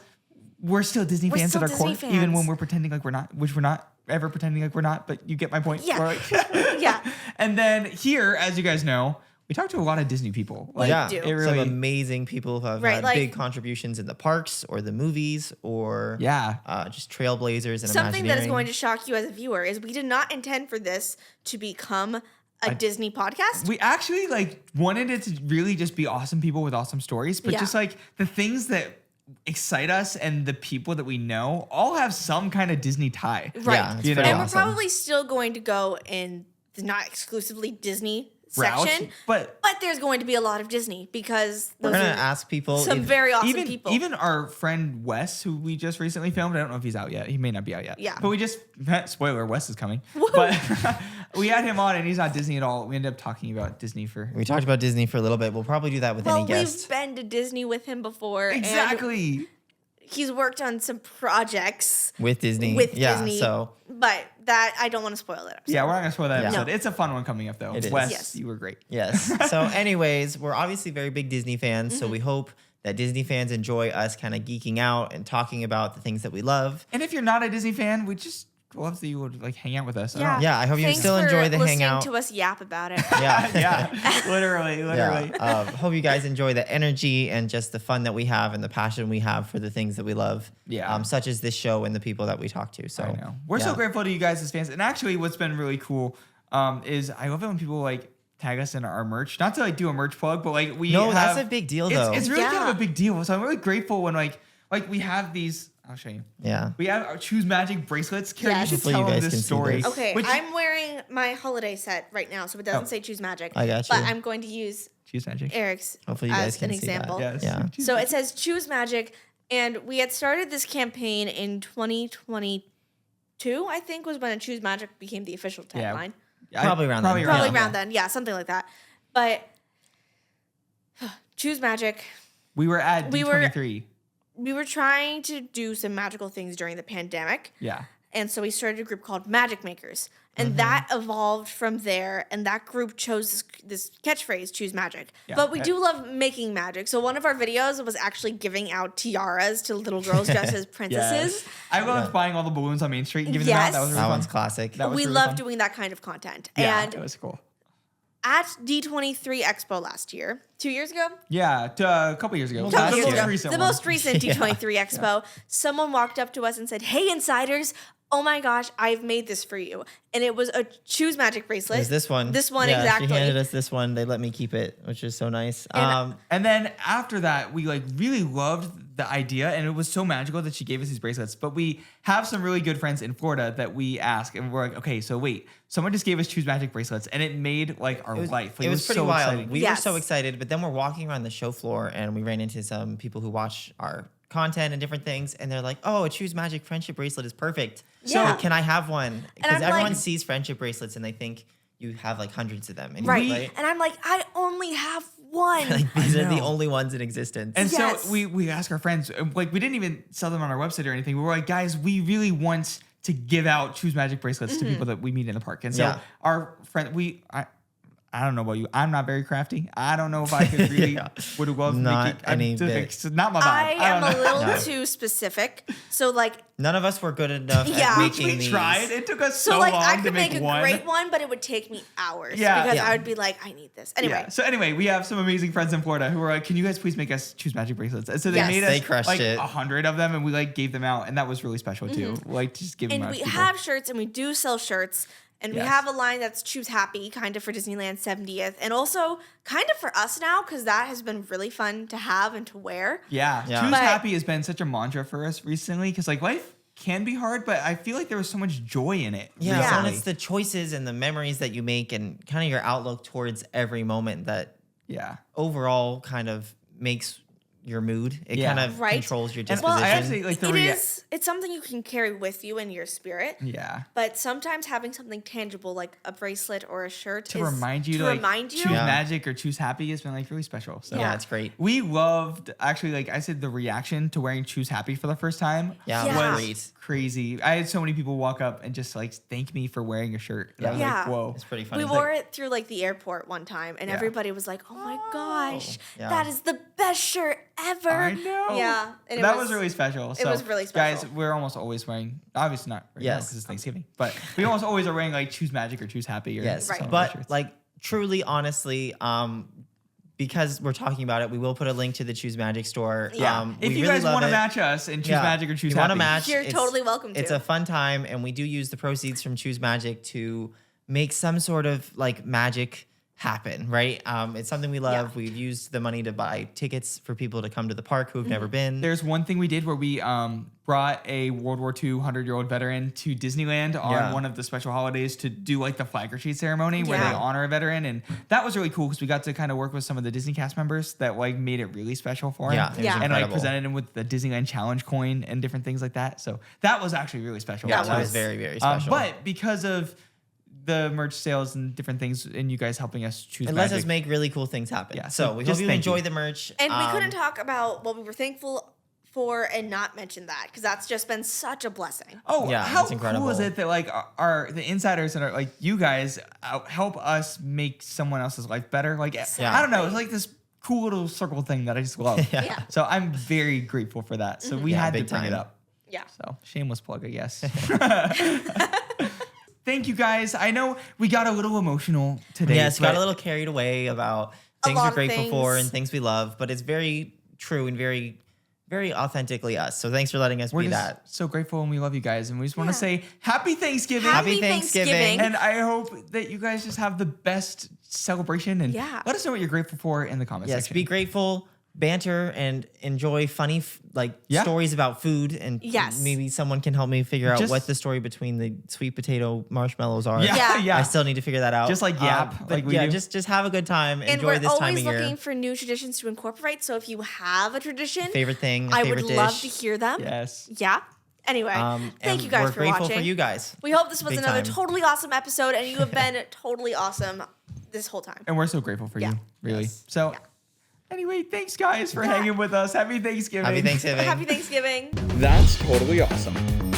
Speaker 1: we're still Disney
Speaker 3: We're
Speaker 1: fans
Speaker 3: still
Speaker 1: at our core,
Speaker 3: Disney
Speaker 1: even when
Speaker 3: fans.
Speaker 1: we're pretending like we're not, which we're not ever pretending like we're not. But you get my point.
Speaker 3: Yeah.
Speaker 1: We're like-
Speaker 3: Yeah.
Speaker 1: And then here, as you guys know, we talk to a lot of Disney people. Like,
Speaker 2: yeah,
Speaker 3: do.
Speaker 1: it
Speaker 2: some
Speaker 1: really,
Speaker 2: amazing people who have
Speaker 3: Right,
Speaker 2: had
Speaker 3: like-
Speaker 2: big contributions in the parks or the movies or
Speaker 1: yeah.
Speaker 2: just trailblazers and
Speaker 3: Something that is going to
Speaker 2: Imagineering.
Speaker 3: shock you as a viewer is we did not intend for this to become a Disney podcast.
Speaker 1: We actually like wanted it to really just be awesome people with awesome stories, but
Speaker 3: Yeah.
Speaker 1: just like the things that excite us and the people that we know all have some kind of Disney tie.
Speaker 3: Right.
Speaker 2: Yeah, it's
Speaker 1: You know?
Speaker 2: pretty
Speaker 3: And we're
Speaker 2: awesome.
Speaker 3: probably still going to go in the not exclusively Disney
Speaker 1: Route,
Speaker 3: section,
Speaker 1: but
Speaker 3: but there's going to be a lot of Disney because
Speaker 2: We're
Speaker 3: those
Speaker 2: gonna
Speaker 3: are
Speaker 2: ask people
Speaker 3: some
Speaker 2: if-
Speaker 3: very awesome
Speaker 1: even
Speaker 3: people.
Speaker 1: even our friend Wes, who we just recently filmed, I don't know if he's out yet. He may not be out yet.
Speaker 3: Yeah.
Speaker 1: But we just spoiler, Wes is coming. But we had him on, and he's not Disney at all. We ended up talking about Disney for.
Speaker 2: We talked about Disney for a little bit. We'll probably do that with any guest.
Speaker 3: We've been to Disney with him before.
Speaker 1: Exactly.
Speaker 3: And he's worked on some projects
Speaker 2: with Disney. So.
Speaker 3: But that I don't want to spoil it.
Speaker 1: Yeah, we're not gonna spoil that episode. No. It's a fun one coming up though.
Speaker 2: It is.
Speaker 1: Wes,
Speaker 3: yes.
Speaker 1: you were great.
Speaker 2: Yes. So, anyways, we're obviously very big Disney fans. So we hope that Disney fans enjoy us kind of geeking out and talking about the things that we love.
Speaker 1: And if you're not a Disney fan, we just love that you would like hang out with us.
Speaker 2: I hope you still enjoy the hangout.
Speaker 3: To us yap about it.
Speaker 1: Yeah, literally.
Speaker 2: Yeah. Hope you guys enjoy the energy and just the fun that we have and the passion we have for the things that we love.
Speaker 1: Yeah.
Speaker 2: Such as this show and the people that we talk to. So
Speaker 1: I know. We're so grateful to you guys as fans. And actually, what's been really cool is I love it when people like tag us in our merch. Not to like do a merch plug, but like
Speaker 2: that's a big deal though.
Speaker 1: It's really kind of a big deal. So I'm really grateful when like we have these. I'll show you.
Speaker 2: Yeah.
Speaker 1: We have our Choose Magic bracelets. Carrie, you should
Speaker 2: Hopefully
Speaker 1: tell
Speaker 2: you
Speaker 1: them
Speaker 2: guys
Speaker 1: this
Speaker 2: can see
Speaker 1: story.
Speaker 2: this.
Speaker 3: Okay, I'm wearing my holiday set right now, so it doesn't say Choose Magic.
Speaker 2: I got you.
Speaker 3: But I'm going to use
Speaker 1: Choose Magic.
Speaker 3: Eric's
Speaker 2: Hopefully you guys can
Speaker 3: an
Speaker 2: see
Speaker 3: example.
Speaker 2: that.
Speaker 1: Yes.
Speaker 2: Yeah.
Speaker 3: So it says Choose Magic, and we had started this campaign in 2022, I think, was when Choose Magic became the official tagline.
Speaker 1: Yeah.
Speaker 2: Probably around
Speaker 3: Then. Yeah, something like that. But Choose Magic.
Speaker 1: We were at D23.
Speaker 3: We were trying to do some magical things during the pandemic.
Speaker 1: Yeah.
Speaker 3: And so we started a group called Magic Makers. And that evolved from there. And that group chose this catchphrase, Choose Magic.
Speaker 1: Yeah.
Speaker 3: But we do love making magic. So one of our videos was actually giving out tiaras to little girls dressed as princesses.
Speaker 1: Yes. I loved buying all the balloons on Main Street and giving them out. That was really
Speaker 2: that
Speaker 1: fun.
Speaker 2: one's classic.
Speaker 3: We love doing that kind of content.
Speaker 1: Yeah,
Speaker 3: and
Speaker 1: it was cool.
Speaker 3: at D23 Expo last year, 2 years ago?
Speaker 1: Yeah, a couple years ago.
Speaker 3: The most recent D23 Expo, someone walked up to us and said, "Hey, insiders, oh my gosh, I've made this for you." And it was a Choose Magic bracelet.
Speaker 2: It was this one.
Speaker 3: This one, exactly.
Speaker 2: She handed us this one. They let me keep it, which is so nice.
Speaker 3: And
Speaker 1: then after that, we like really loved the idea, and it was so magical that she gave us these bracelets. But we have some really good friends in Florida that we ask, and we're like, okay, so wait, someone just gave us Choose Magic bracelets, and it made like our life. Like,
Speaker 2: it was pretty
Speaker 1: so
Speaker 2: wild.
Speaker 1: exciting.
Speaker 2: We were so excited, but then we're walking around the show floor, and we ran into some people who watch our content and different things, and they're like, "Oh, a Choose Magic friendship bracelet is perfect. So can I have one?" Because everyone sees friendship bracelets and they think you have like hundreds of them. And
Speaker 3: right. And I'm like, I only have one.
Speaker 2: Like, these are the only ones in existence.
Speaker 1: And so we ask our friends, like we didn't even sell them on our website or anything. We were like, guys, we really want to give out Choose Magic bracelets to people that we meet in the park. And so our friend, I don't know about you. I'm not very crafty. I don't know if I could really would have loved
Speaker 2: not any bit.
Speaker 1: It's not my vibe.
Speaker 3: I am a little too specific. So like
Speaker 2: none of us were good enough at making
Speaker 1: we
Speaker 2: these.
Speaker 1: tried. It took us so
Speaker 3: like
Speaker 1: long
Speaker 3: I
Speaker 1: to
Speaker 3: could make a
Speaker 1: one.
Speaker 3: great one, but it would take me hours.
Speaker 1: Yeah.
Speaker 3: Because I would be like, I need this. Anyway.
Speaker 1: Yeah. So anyway, we have some amazing friends in Florida who were like, "Can you guys please make us Choose Magic bracelets?" And so they made us
Speaker 2: crushed
Speaker 1: like
Speaker 2: it.
Speaker 1: 100 of them, and we like gave them out, and that was really special too. Like just giving them out.
Speaker 3: And we
Speaker 1: to people.
Speaker 3: have shirts, and we do sell shirts. And we have a line that's Choose Happy, kind of for Disneyland 70th, and also kind of for us now, because that has been really fun to have and to wear.
Speaker 1: Yeah. Choose Happy has been such a mantra for us recently, because like life can be hard, but I feel like there was so much joy in it.
Speaker 2: Yeah, and it's the choices and the memories that you make and kind of your outlook towards every moment that overall kind of makes your mood. It kind of controls your disposition.
Speaker 1: Well, I actually like
Speaker 3: it's something you can carry with you in your spirit.
Speaker 1: Yeah.
Speaker 3: But sometimes having something tangible like a bracelet or a shirt
Speaker 1: to remind you Choose Magic or Choose Happy has been like really special. So
Speaker 2: yeah, it's great.
Speaker 1: We loved actually, like I said, the reaction to wearing Choose Happy for the first time was crazy. I had so many people walk up and just like thank me for wearing a shirt. And I was like, whoa.
Speaker 2: It's pretty funny.
Speaker 3: We wore it through like the airport one time and everybody was like, "Oh my gosh, that is the best shirt ever."
Speaker 1: I know.
Speaker 3: Yeah. And
Speaker 1: that was really special.
Speaker 3: It was really special.
Speaker 1: Guys, we're almost always wearing, obviously not right now because it's Thanksgiving, but we almost always are wearing like Choose Magic or Choose Happy. Or
Speaker 2: But like truly, honestly, because we're talking about it, we will put a link to the Choose Magic store.
Speaker 1: Yeah. If you guys want to match us and Choose Magic or Choose Happy,
Speaker 2: match,
Speaker 3: you're totally welcome to.
Speaker 2: It's a fun time, and we do use the proceeds from Choose Magic to make some sort of like magic happen, right? It's something we love.
Speaker 3: Yeah.
Speaker 2: We've used the money to buy tickets for people to come to the park who've never been.
Speaker 1: There's one thing we did where we brought a World War II 100-year-old veteran to Disneyland on one of the special holidays to do like the flag retreat ceremony where they honor a veteran, and that was really cool because we got to kind of work with some of the Disney cast members that like made it really special for him. And like presented him with the Disneyland Challenge coin and different things like that. So that was actually really special.
Speaker 2: Yeah, that was very, very special.
Speaker 1: But because of the merch sales and different things, and you guys helping us choose.
Speaker 2: It lets us make really cool things happen.
Speaker 1: Yeah,
Speaker 2: So we hope you enjoy the merch.
Speaker 3: And we couldn't talk about what we were thankful for and not mention that, because that's just been such a blessing.
Speaker 1: Oh,
Speaker 2: yeah,
Speaker 1: how
Speaker 2: it's incredible.
Speaker 1: cool is it that like the insiders and like you guys help us make someone else's life better? Like I don't know, it's like this cool little circle thing that I just love.
Speaker 3: Yeah.
Speaker 1: So I'm very grateful for that. So we had to bring it up.
Speaker 3: Yeah.
Speaker 1: So shameless plug, I guess. Thank you guys. I know we got a little emotional today.
Speaker 2: Yes, we got a little carried away about things we're grateful for and things we love, but it's very true and very, very authentically us. So thanks for letting us be that.
Speaker 1: So grateful, and we love you guys. And we just want to say Happy Thanksgiving.
Speaker 3: Happy Thanksgiving.
Speaker 1: And I hope that you guys just have the best celebration. And let us know what you're grateful for in the comments section.
Speaker 2: Yes, be grateful, banter, and enjoy funny stories about food. And maybe someone can help me figure out what the story between the sweet potato marshmallows are.
Speaker 1: Yeah.
Speaker 2: I still need to figure that out.
Speaker 1: Just like yap.
Speaker 2: But just have a good time.
Speaker 3: And
Speaker 2: enjoy this time of year.
Speaker 3: we're always looking for new traditions to incorporate. So if you have a tradition,
Speaker 2: favorite thing,
Speaker 3: I
Speaker 2: favorite
Speaker 3: would
Speaker 2: dish.
Speaker 3: love to hear them.
Speaker 1: Yes.
Speaker 3: Yeah. Anyway, thank you guys for watching.
Speaker 2: We're grateful for you guys.
Speaker 3: We hope this was another totally awesome episode, and you have been totally awesome this whole time.
Speaker 1: And we're so grateful for you, really. Yes. So anyway, thanks guys for hanging with us. Happy Thanksgiving.
Speaker 2: Happy Thanksgiving.
Speaker 3: Happy Thanksgiving.
Speaker 1: That's totally awesome.